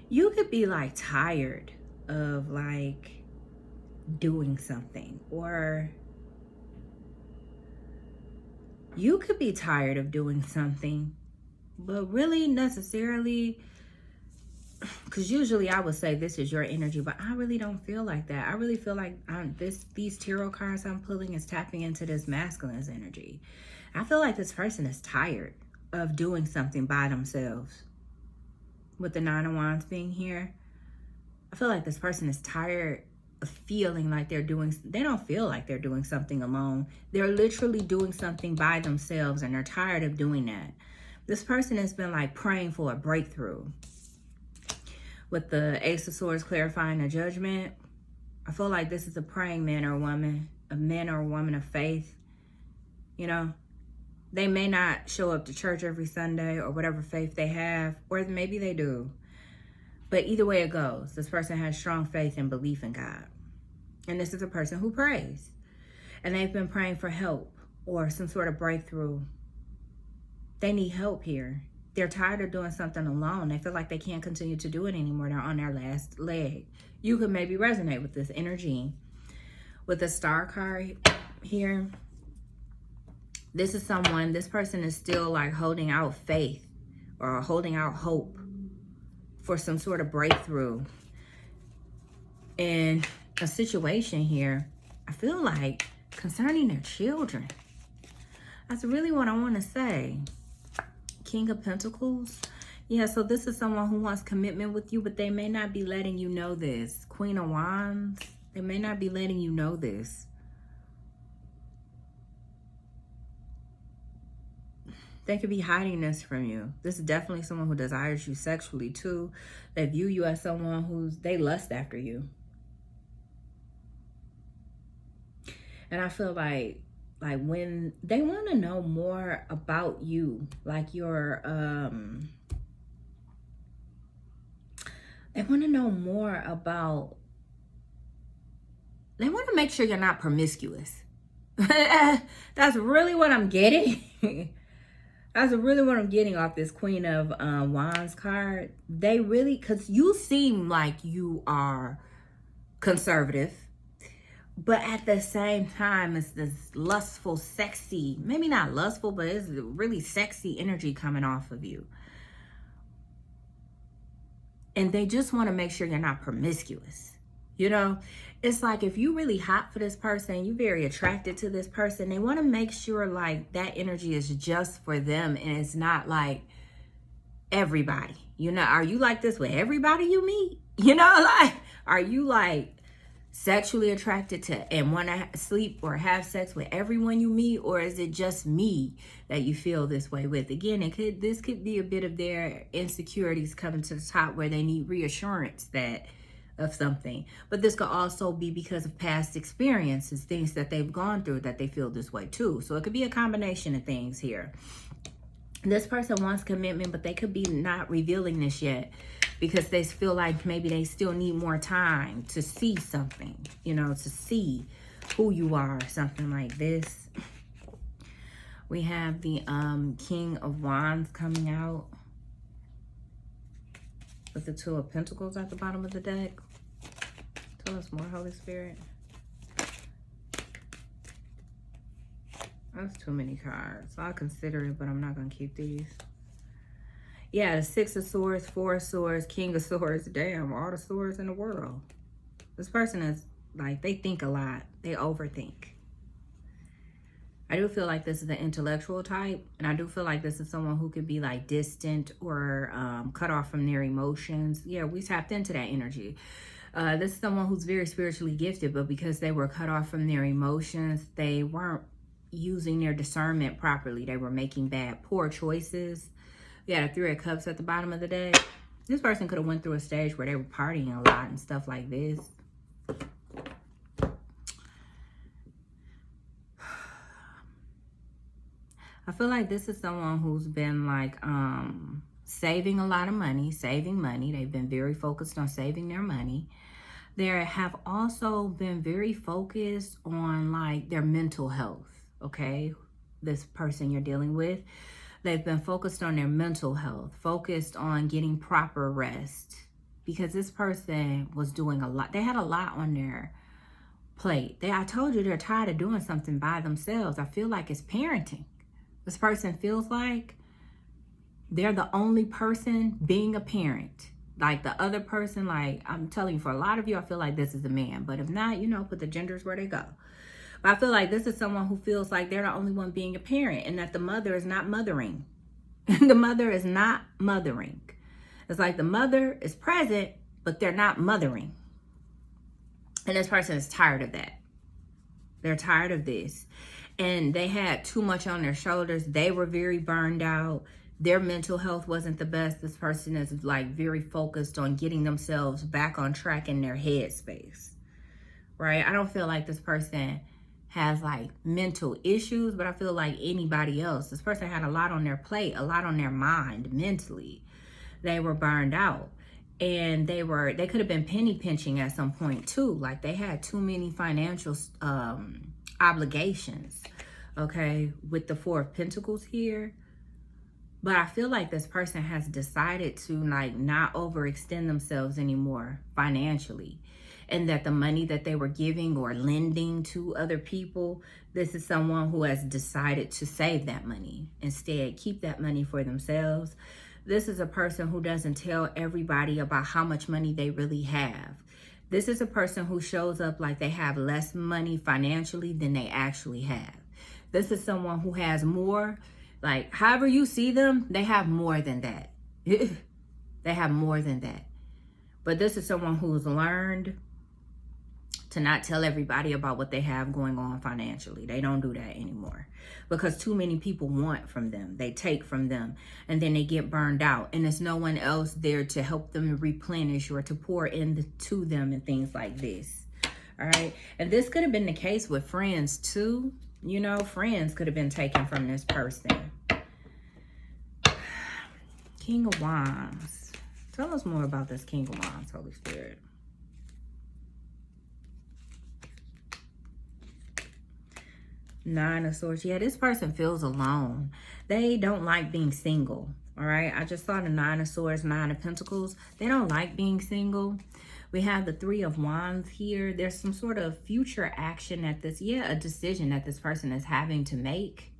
You could be like tired of like doing something, or you could be tired of doing something, but really necessarily, because usually I would say this is your energy, but I really don't feel like that. I really feel like these tarot cards I'm pulling is tapping into this masculine's energy. I feel like this person is tired of doing something by themselves. With the 9 of Wands being here, I feel like this person is tired of feeling like they don't feel like they're doing something alone. They're literally doing something by themselves, and they're tired of doing that. This person has been like praying for a breakthrough. With the Ace of Swords clarifying the Judgment, I feel like this is a praying man or woman, a man or a woman of faith. You know, they may not show up to church every Sunday or whatever faith they have, or maybe they do. But either way it goes, this person has strong faith and belief in God. And this is a person who prays. And they've been praying for help or some sort of breakthrough. They need help here. They're tired of doing something alone. They feel like they can't continue to do it anymore. They're on their last leg. You could maybe resonate with this energy. With the Star card here, this person is still like holding out faith or holding out hope for some sort of breakthrough in a situation here. I feel like concerning their children. That's really what I want to say. King of Pentacles. Yeah, so this is someone who wants commitment with you, but they may not be letting you know this. Queen of Wands. They may not be letting you know this. They could be hiding this from you. This is definitely someone who desires you sexually too. They view you as someone they lust after you. And I feel like when they want to know more about you, like your, they want to know more about, they want to make sure you're not promiscuous. That's really what I'm getting. That's really what I'm getting off this Queen of Wands card. They really, because you seem like you are conservative, but at the same time, it's this lustful, sexy, maybe not lustful, but it's really sexy energy coming off of you. And they just want to make sure you're not promiscuous. You know, it's like if you're really hot for this person, you're very attracted to this person, they want to make sure like that energy is just for them and it's not like everybody. You know, are you like this with everybody you meet? You know, like, are you like sexually attracted to and want to sleep or have sex with everyone you meet, or is it just me that you feel this way with? Again, this could be a bit of their insecurities coming to the top where they need reassurance of something, but this could also be because of past experiences, things that they've gone through that they feel this way too. So it could be a combination of things here. This person wants commitment, but they could be not revealing this yet because they feel like maybe they still need more time to see something, you know, to see who you are, something like this. We have the King of Wands coming out with the Two of Pentacles at the bottom of the deck. Tell us more, Holy Spirit. That's too many cards. I'll consider it, but I'm not going to keep these. Yeah, the Six of Swords, Four of Swords, King of Swords. Damn, all the swords in the world. This person is like, they think a lot. They overthink. I do feel like this is an intellectual type. And I do feel like this is someone who could be like distant or cut off from their emotions. Yeah, we tapped into that energy. This is someone who's very spiritually gifted, but because they were cut off from their emotions, they weren't using their discernment properly. They were making poor choices. We had a Three of Cups at the bottom of the deck. This person could have went through a stage where they were partying a lot and stuff like this. I feel like this is someone who's been like saving a lot of money, saving money. They've been very focused on saving their money. They have also been very focused on like their mental health. Okay, this person you're dealing with, they've been focused on their mental health, focused on getting proper rest, because this person was doing a lot. They had a lot on their plate. I told you they're tired of doing something by themselves. I feel like it's parenting. This person feels like they're the only person being a parent. Like the other person, like I'm telling you, for a lot of you, I feel like this is a man. But if not, you know, put the genders where they go. But I feel like this is someone who feels like they're the only one being a parent and that the mother is not mothering. The mother is not mothering. It's like the mother is present, but they're not mothering. And this person is tired of that. They're tired of this. And they had too much on their shoulders. They were very burned out. Their mental health wasn't the best. This person is like very focused on getting themselves back on track in their headspace. Right? I don't feel like this person has like mental issues, but I feel like anybody else. This person had a lot on their plate, a lot on their mind mentally. They were burned out. And they could have been penny pinching at some point too. Like they had too many financial obligations, okay, with the Four of Pentacles here. But I feel like this person has decided to like not overextend themselves anymore financially. And that the money that they were giving or lending to other people, this is someone who has decided to save that money. Instead, keep that money for themselves. This is a person who doesn't tell everybody about how much money they really have. This is a person who shows up like they have less money financially than they actually have. This is someone who has more, like however you see them, they have more than that. They have more than that. But this is someone who's learned to not tell everybody about what they have going on financially. They don't do that anymore because too many people want from them. They take from them and then they get burned out and there's no one else there to help them replenish or to pour into them and things like this. All right. And this could have been the case with friends too. You know, friends could have been taken from this person. King of Wands. Tell us more about this King of Wands, Holy Spirit. Nine of Swords. Yeah, this person feels alone. They don't like being single. All right. I just saw the Nine of Swords, Nine of Pentacles. They don't like being single. We have the Three of Wands here. There's some sort of future action at this. Yeah, a decision that this person is having to make.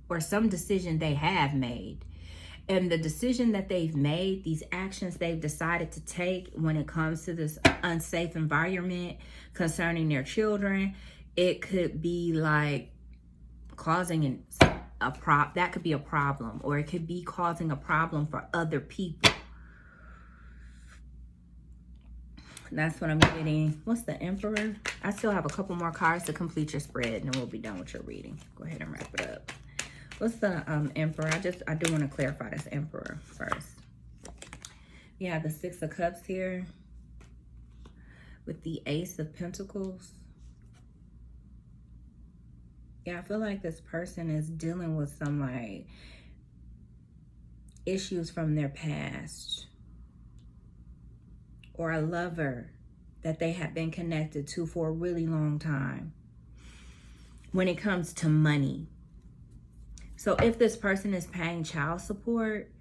Or some decision they have made. And the decision that they've made, these actions they've decided to take when it comes to this unsafe environment concerning their children, it could be like causing that could be a problem, or it could be causing a problem for other people. That's what I'm getting. What's the Emperor? I still have a couple more cards to complete your spread, and then we'll be done with your reading. Go ahead and wrap it up. What's the Emperor? I do want to clarify this Emperor first. You have the Six of Cups here with the Ace of Pentacles. Yeah, I feel like this person is dealing with some like issues from their past, or a lover that they have been connected to for a really long time. When it comes to money, So if this person is paying child support,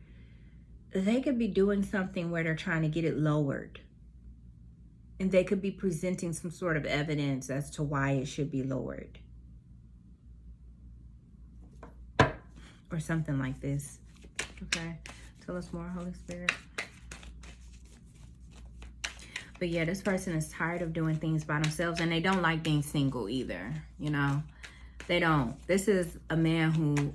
they could be doing something where they're trying to get it lowered. And they could be presenting some sort of evidence as to why it should be lowered. Or something like this. Okay. Tell us more, Holy Spirit. But yeah, this person is tired of doing things by themselves. And they don't like being single either. You know. They don't. This is a man who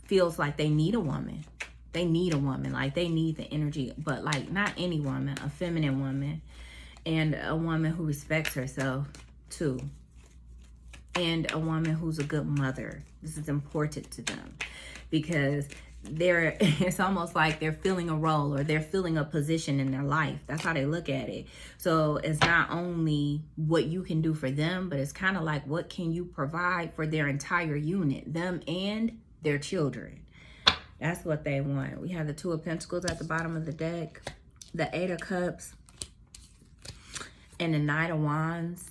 feels like they need a woman. They need a woman. Like they need the energy. But like not any woman. A feminine woman. And a woman who respects herself too. And a woman who's a good mother. This is important to them. Because it's almost like they're filling a role or they're filling a position in their life. That's how they look at it. So it's not only what you can do for them, but it's kind of like what can you provide for their entire unit, them and their children. That's what they want. We have the Two of Pentacles at the bottom of the deck, the Eight of Cups, and the Knight of Wands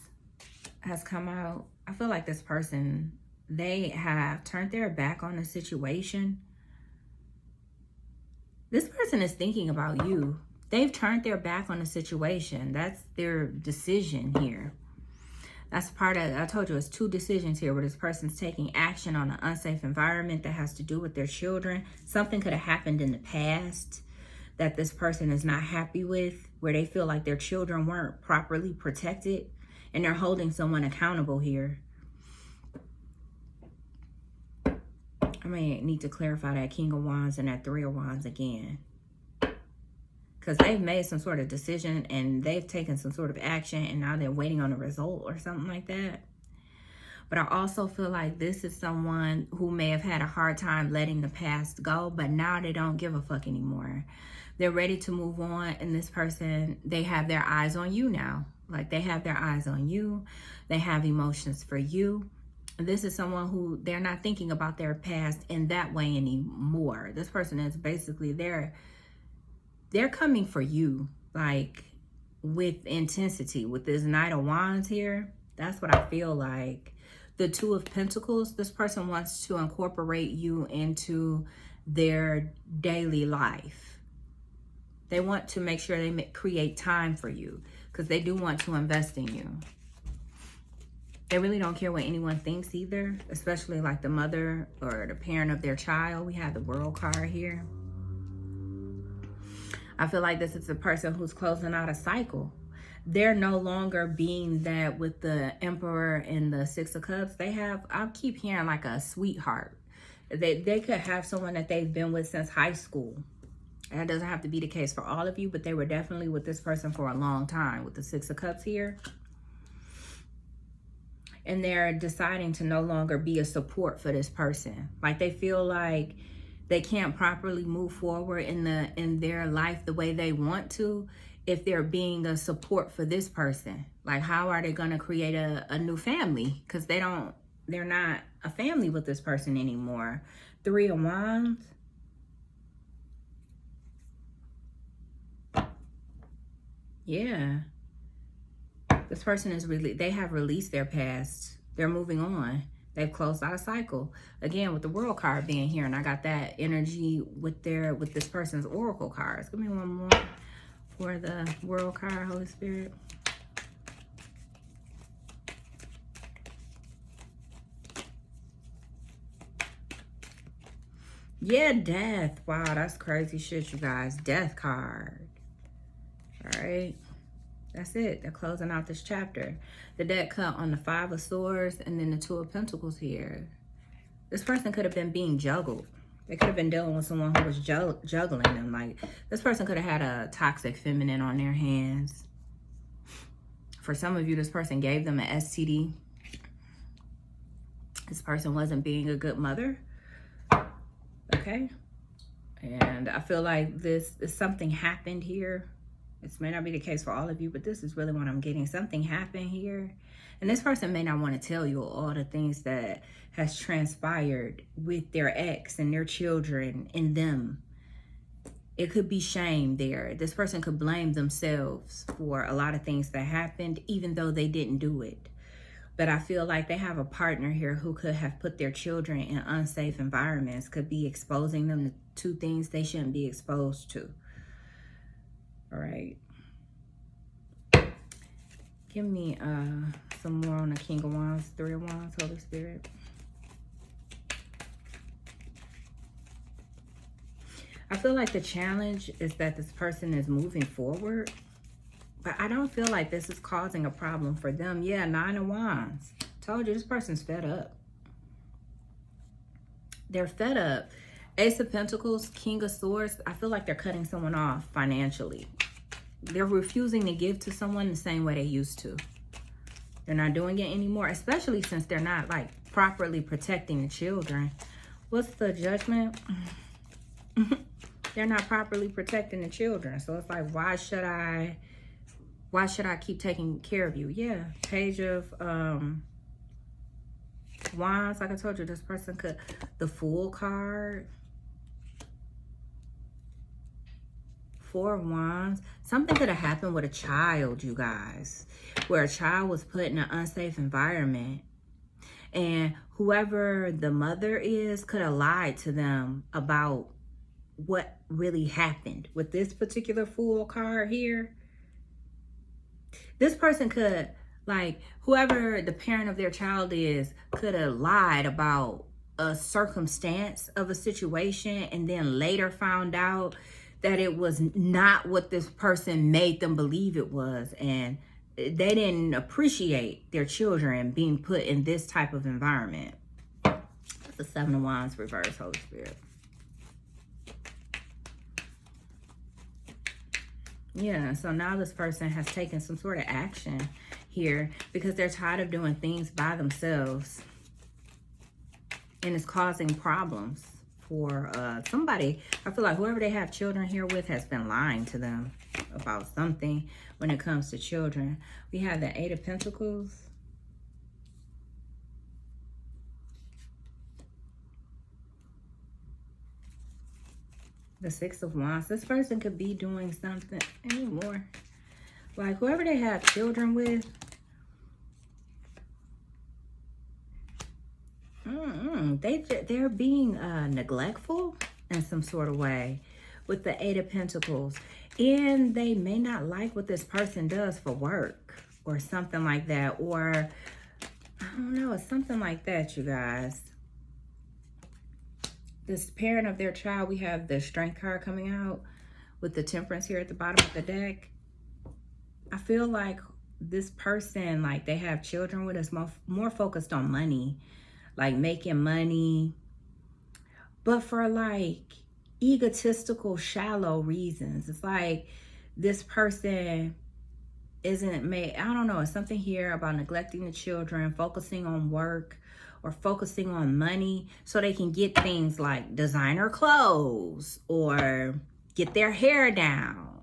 has come out. I feel like this person, they have turned their back on the situation. This person is thinking about you. They've turned their back on the situation. That's their decision here. That's part of, I told you, it's two decisions here where this person's taking action on an unsafe environment that has to do with their children. Something could have happened in the past that this person is not happy with, where they feel like their children weren't properly protected, and they're holding someone accountable here. I may need to clarify that King of Wands and that Three of Wands again. Because they've made some sort of decision and they've taken some sort of action and now they're waiting on a result or something like that. But I also feel like this is someone who may have had a hard time letting the past go, but now they don't give a fuck anymore. They're ready to move on, and this person, they have their eyes on you now. Like they have their eyes on you. They have emotions for you. This is someone who they're not thinking about their past in that way anymore. This person is basically, they're coming for you, like with intensity. With this Knight of Wands here, that's what I feel like. The Two of Pentacles, this person wants to incorporate you into their daily life. They want to make sure they create time for you because they do want to invest in you. They really don't care what anyone thinks either, especially like the mother or the parent of their child. We have the World card here. I feel like this is a person who's closing out a cycle. They're no longer being that with the Emperor and the Six of Cups. They have, I keep hearing like a sweetheart. They could have someone that they've been with since high school. And that doesn't have to be the case for all of you, but they were definitely with this person for a long time with the Six of Cups here. And they're deciding to no longer be a support for this person. Like they feel like they can't properly move forward in their life the way they want to if they're being a support for this person. Like how are they going to create a new family? Because they're not a family with this person anymore. Three of Wands. Yeah. This person is really, they have released their past. They're moving on. They've closed out a cycle. Again, with the World card being here, and I got that energy with this person's Oracle cards. Give me one more for the World card, Holy Spirit. Yeah, Death. Wow, that's crazy shit, you guys. Death card. All right. That's it. They're closing out this chapter. The deck cut on the Five of Swords and then the Two of Pentacles here. This person could have been being juggled. They could have been dealing with someone who was juggling them. Like, this person could have had a toxic feminine on their hands. For some of you, this person gave them an STD. This person wasn't being a good mother. Okay? And I feel like something happened here. This may not be the case for all of you, but this is really what I'm getting. Something happened here. And this person may not want to tell you all the things that has transpired with their ex and their children and them. It could be shame there. This person could blame themselves for a lot of things that happened, even though they didn't do it. But I feel like they have a partner here who could have put their children in unsafe environments, could be exposing them to things they shouldn't be exposed to. All right. Give me some more on the King of Wands, Three of Wands, Holy Spirit. I feel like the challenge is that this person is moving forward, but I don't feel like this is causing a problem for them. Yeah, Nine of Wands. Told you, this person's fed up. They're fed up. Ace of Pentacles, King of Swords. I feel like they're cutting someone off financially. They're refusing to give to someone the same way they used to. They're not doing it anymore, especially since they're not like properly protecting the children. What's the Judgment? They're not properly protecting the children. So it's like, why should I keep taking care of you? Yeah. Page of Wands. Like I told you, this person could, the Fool card. Four of Wands. Something could have happened with a child, you guys, where a child was put in an unsafe environment, and whoever the mother is could have lied to them about what really happened. With this particular Fool card here, this person could, like, whoever the parent of their child is could have lied about a circumstance of a situation, and then later found out that it was not what this person made them believe it was, and they didn't appreciate their children being put in this type of environment. That's the Seven of Wands reverse, Holy Spirit. Yeah, so now this person has taken some sort of action here because they're tired of doing things by themselves, and it's causing problems for somebody. I feel like whoever they have children here with has been lying to them about something when it comes to children. We have the Eight of Pentacles. The Six of Wands. This person could be doing something anymore. Like whoever they have children with. They're being neglectful in some sort of way with the Eight of Pentacles. And they may not like what this person does for work or something like that. Or, I don't know, it's something like that, you guys. This parent of their child, we have the Strength card coming out with the Temperance here at the bottom of the deck. I feel like this person, like they have children with us, more focused on money, like making money, but for like egotistical, shallow reasons. It's like this person isn't made, I don't know, it's something here about neglecting the children, focusing on work, or focusing on money so they can get things like designer clothes or get their hair down,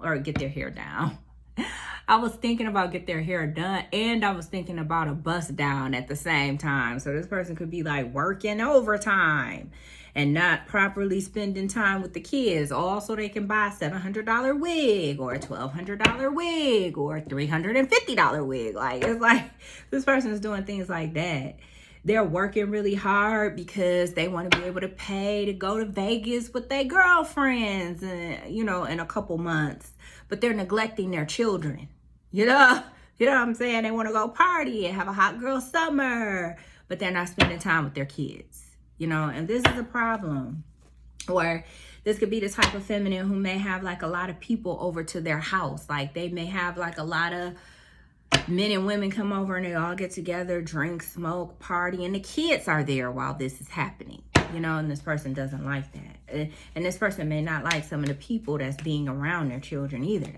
I was thinking about get their hair done, and I was thinking about a bust down at the same time. So this person could be like working overtime and not properly spending time with the kids, all so they can buy a $700 wig or a $1,200 wig or a $350 wig. Like, it's like this person is doing things like that. They're working really hard because they want to be able to pay to go to Vegas with their girlfriends, you know, in a couple months. But they're neglecting their children. You know what I'm saying? They want to go party and have a hot girl summer, but they're not spending time with their kids, you know, and this is a problem. Or this could be the type of feminine who may have like a lot of people over to their house. Like they may have like a lot of men and women come over and they all get together, drink, smoke, party, and the kids are there while this is happening, you know, and this person doesn't like that. And this person may not like some of the people that's being around their children either.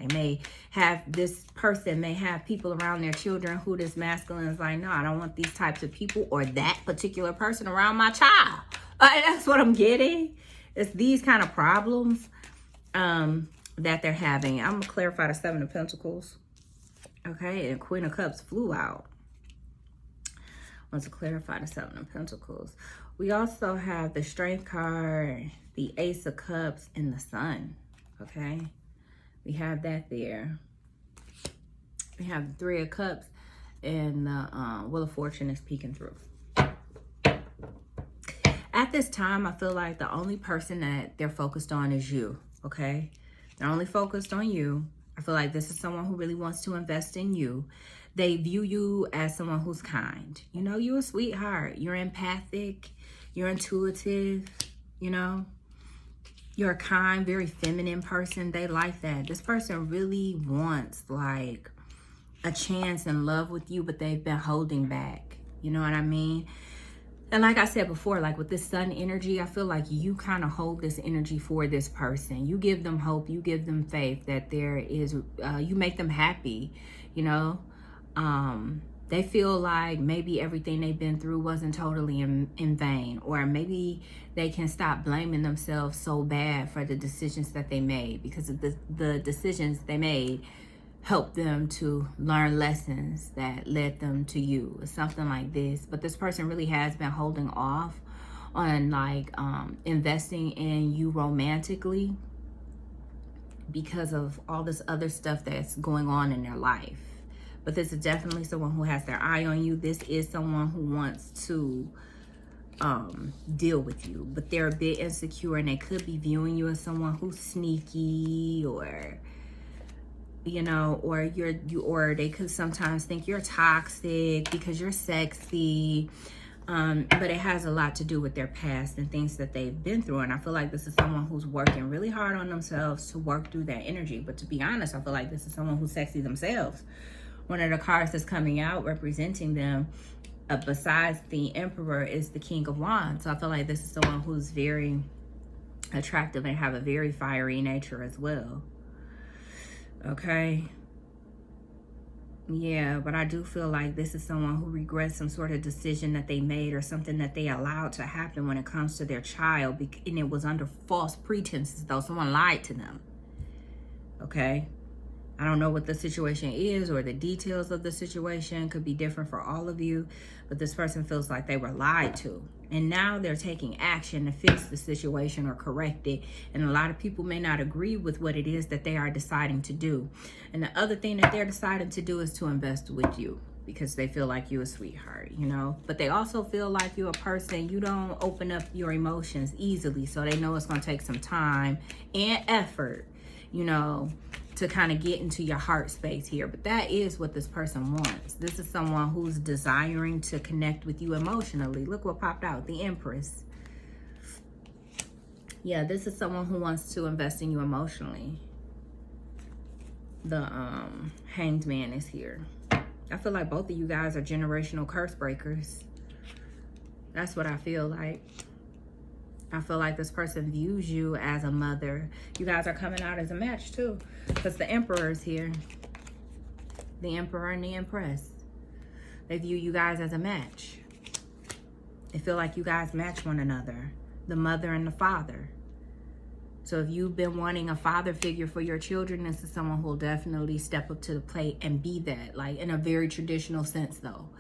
This person may have people around their children who this masculine is like, no, I don't want these types of people or that particular person around my child. That's what I'm getting. It's these kind of problems that they're having. I'm going to clarify the Seven of Pentacles. Okay, and Queen of Cups flew out. Want to clarify the Seven of Pentacles. We also have the Strength card, the Ace of Cups, and the Sun. Okay, we have that there. We have the Three of Cups and the Wheel of Fortune is peeking through. At this time, I feel like the only person that they're focused on is you, okay? They're only focused on you. I feel like this is someone who really wants to invest in you. They view you as someone who's kind. You know, you're a sweetheart. You're empathic. You're intuitive, you know? You're a kind, very feminine person. They like that. This person really wants, like, a chance and love with you, but they've been holding back. You know what I mean? And like I said before, like with this sun energy, I feel like you kind of hold this energy for this person. You give them hope. You give them faith that there is, you make them happy, you know. They feel like maybe everything they've been through wasn't totally in vain. Or maybe they can stop blaming themselves so bad for the decisions that they made. Because of the decisions they made help them to learn lessons that led them to you, or something like this. But this person really has been holding off on like investing in you romantically because of all this other stuff that's going on in their life. But this is definitely someone who has their eye on you. This is someone who wants to deal with you, but they're a bit insecure, and they could be viewing you as someone who's sneaky, or you know, or they could sometimes think you're toxic because you're sexy. But it has a lot to do with their past and things that they've been through. And I feel like this is someone who's working really hard on themselves to work through that energy. But to be honest, I feel like this is someone who's sexy themselves. One of the cards that's coming out representing them, besides the Emperor, is the King of Wands. So I feel like this is someone who's very attractive and have a very fiery nature as well. Okay. Yeah, but I do feel like this is someone who regrets some sort of decision that they made or something that they allowed to happen when it comes to their child. And it was under false pretenses, though. Someone lied to them. Okay. I don't know what the situation is, or the details of the situation could be different for all of you, but this person feels like they were lied to. And now they're taking action to fix the situation or correct it. And a lot of people may not agree with what it is that they are deciding to do. And the other thing that they're deciding to do is to invest with you, because they feel like you're a sweetheart, you know. But they also feel like you're a person, you don't open up your emotions easily. So they know it's going to take some time and effort, you know, to kind of get into your heart space here. But that is what this person wants. This is someone who's desiring to connect with you emotionally. Look what popped out, the Empress. Yeah, this is someone who wants to invest in you emotionally. The Hanged Man is here. I feel like both of you guys are generational curse breakers. That's what I feel like. I feel like this person views you as a mother. You guys are coming out as a match too, because the Emperor is here. The Emperor and the Empress. They view you guys as a match. They feel like you guys match one another. The mother and the father. So if you've been wanting a father figure for your children, this is someone who will definitely step up to the plate and be that, like in a very traditional sense though,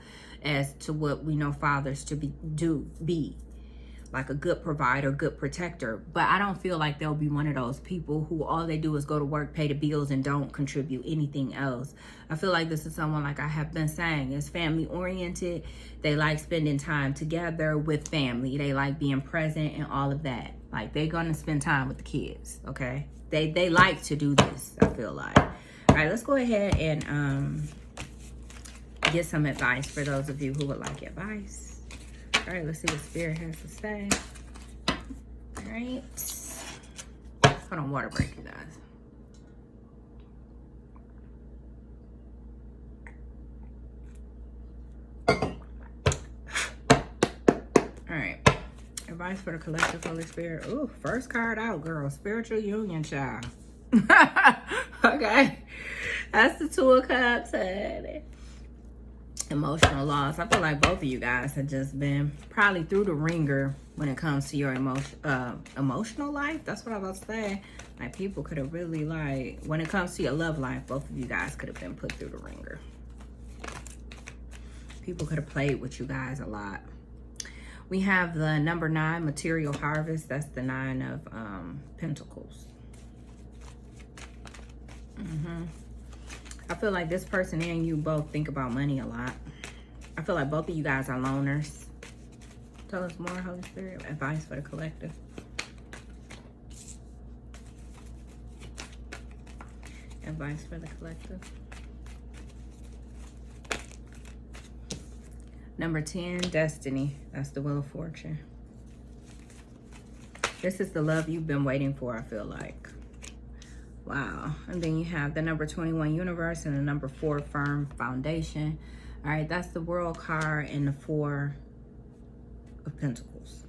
as to what we know fathers to be. Like a good provider, good protector. But I don't feel like they'll be one of those people who all they do is go to work, pay the bills, and don't contribute anything else. I feel like this is someone, like I have been saying, is family oriented. They like spending time together with family. They like being present and all of that. Like they're gonna spend time with the kids, okay? They like to do this, I feel like. All right, let's go ahead and get some advice for those of you who would like advice. All right, let's see what Spirit has to say. All right. Hold on, water break, you guys. All right. Advice for the collective, Holy Spirit. Ooh, first card out, girl. Spiritual union, child. Okay. That's the Two of Cups, honey. Emotional loss. I feel like both of you guys have just been probably through the ringer when it comes to your emotional life. That's what I was saying. Like people could have really, like, when it comes to your love life, both of you guys could have been put through the ringer. People could have played with you guys a lot. We have the number 9, material harvest. That's the 9 of Pentacles. I feel like this person and you both think about money a lot. I feel like both of you guys are loners. Tell us more, Holy Spirit. Advice for the collective. Advice for the collective. Number 10, destiny. That's the Wheel of Fortune. This is the love you've been waiting for, I feel like. Wow. And then you have the number 21, universe, and the number 4, firm foundation. All right, that's the World card and the 4 of Pentacles.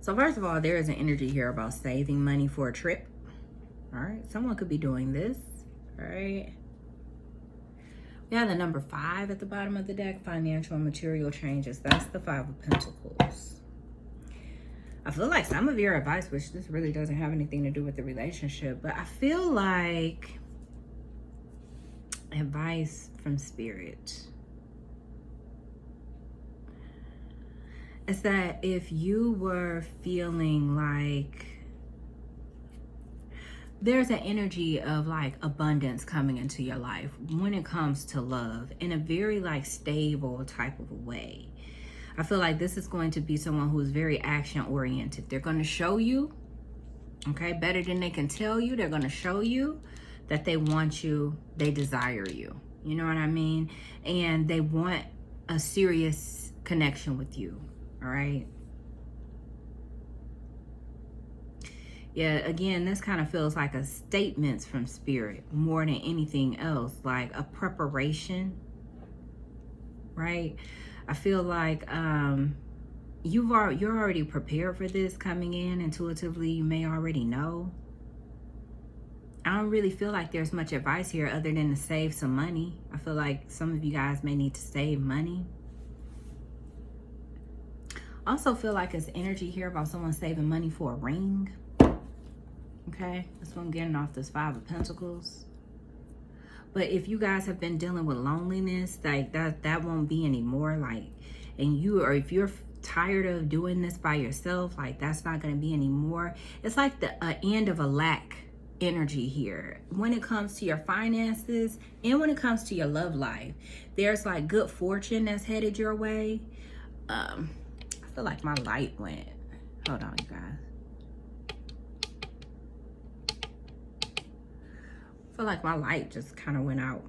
So first of all, there is an energy here about saving money for a trip. All right, someone could be doing this. All right. We have the number 5 at the bottom of the deck, financial and material changes. That's the 5 of Pentacles. I feel like some of your advice, which this really doesn't have anything to do with the relationship, but I feel like advice from Spirit is that if you were feeling like there's an energy of like abundance coming into your life when it comes to love in a very like stable type of a way, I feel like this is going to be someone who is very action oriented. They're going to show you, okay, better than they can tell you. They're going to show you that they want you, they desire you. You know what I mean? And they want a serious connection with you. All right. Yeah, again, this kind of feels like a statement from Spirit more than anything else, like a preparation, right? I feel like you're already prepared for this coming in intuitively. You may already know. I don't really feel like there's much advice here other than to save some money. I feel like some of you guys may need to save money. Also feel like it's energy here about someone saving money for a ring. Okay, that's what I'm getting off this 5 of Pentacles. But if you guys have been dealing with loneliness, like that won't be anymore. Like, and if you're tired of doing this by yourself, like that's not going to be anymore. It's like the end of a lack energy here when it comes to your finances and when it comes to your love life. There's like good fortune that's headed your way. I feel like my light went. Hold on, you guys. I feel like my light just kind of went out.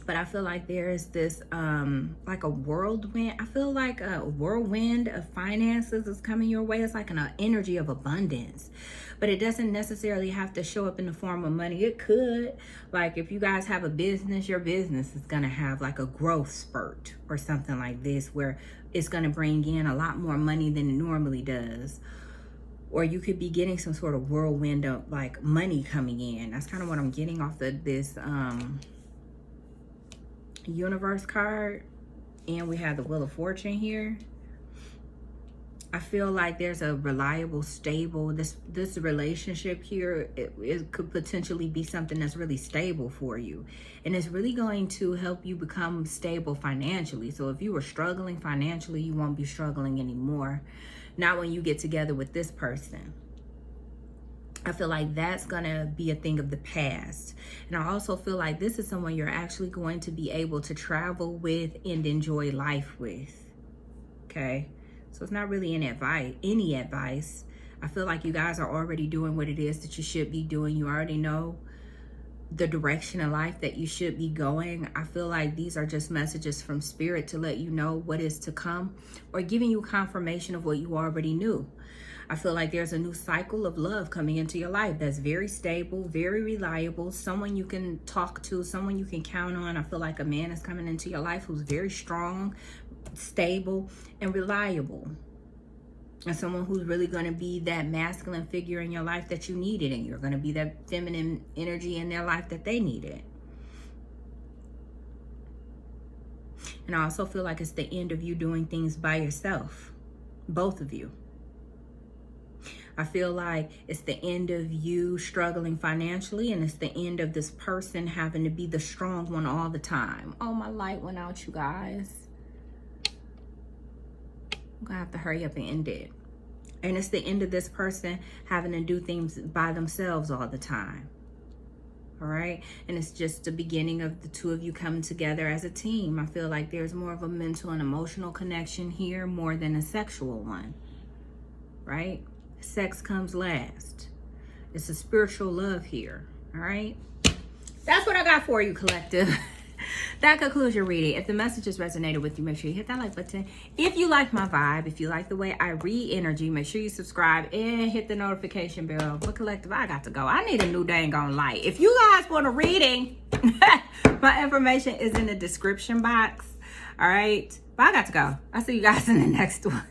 But I feel like there's this like a whirlwind. I feel like a whirlwind of finances is coming your way. It's like an energy of abundance. But it doesn't necessarily have to show up in the form of money. It could. Like if you guys have a business, your business is going to have like a growth spurt or something like this where it's going to bring in a lot more money than it normally does. Or you could be getting some sort of whirlwind of like money coming in. That's kind of what I'm getting off this universe card. And we have the Wheel of Fortune here. I feel like there's a reliable, stable, this relationship here, it could potentially be something that's really stable for you. And it's really going to help you become stable financially. So if you were struggling financially, you won't be struggling anymore. Not when you get together with this person. I feel like that's going to be a thing of the past. And I also feel like this is someone you're actually going to be able to travel with and enjoy life with. Okay? So it's not really any advice. I feel like you guys are already doing what it is that you should be doing. You already know the direction in life that you should be going. I feel like these are just messages from Spirit to let you know what is to come or giving you confirmation of what you already knew. I feel like there's a new cycle of love coming into your life that's very stable, very reliable, someone you can talk to, someone you can count on. I feel like a man is coming into your life who's very strong, stable, and reliable. And someone who's really going to be that masculine figure in your life that you needed. And you're going to be that feminine energy in their life that they needed. And I also feel like it's the end of you doing things by yourself. Both of you. I feel like it's the end of you struggling financially. And it's the end of this person having to be the strong one all the time. Oh, my light went out, you guys. I'm gonna have to hurry up and end it. And it's the end of this person having to do things by themselves all the time. All right. And it's just the beginning of the two of you coming together as a team. I feel like there's more of a mental and emotional connection here more than a sexual one. Right? Sex comes last. It's a spiritual love here. All right. That's what I got for you, collective. That concludes your reading. If the messages resonated with you, make sure you hit that like button. If you like my vibe, if you like the way I read energy, make sure you subscribe and hit the notification bell. But collective, I got to go. I need a new dang on light. If you guys want a reading, my information is in the description box. All right. But I got to go. I'll see you guys in the next one.